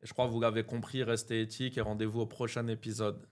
Et je crois que vous l'avez compris, restez éthique et rendez-vous au prochain épisode.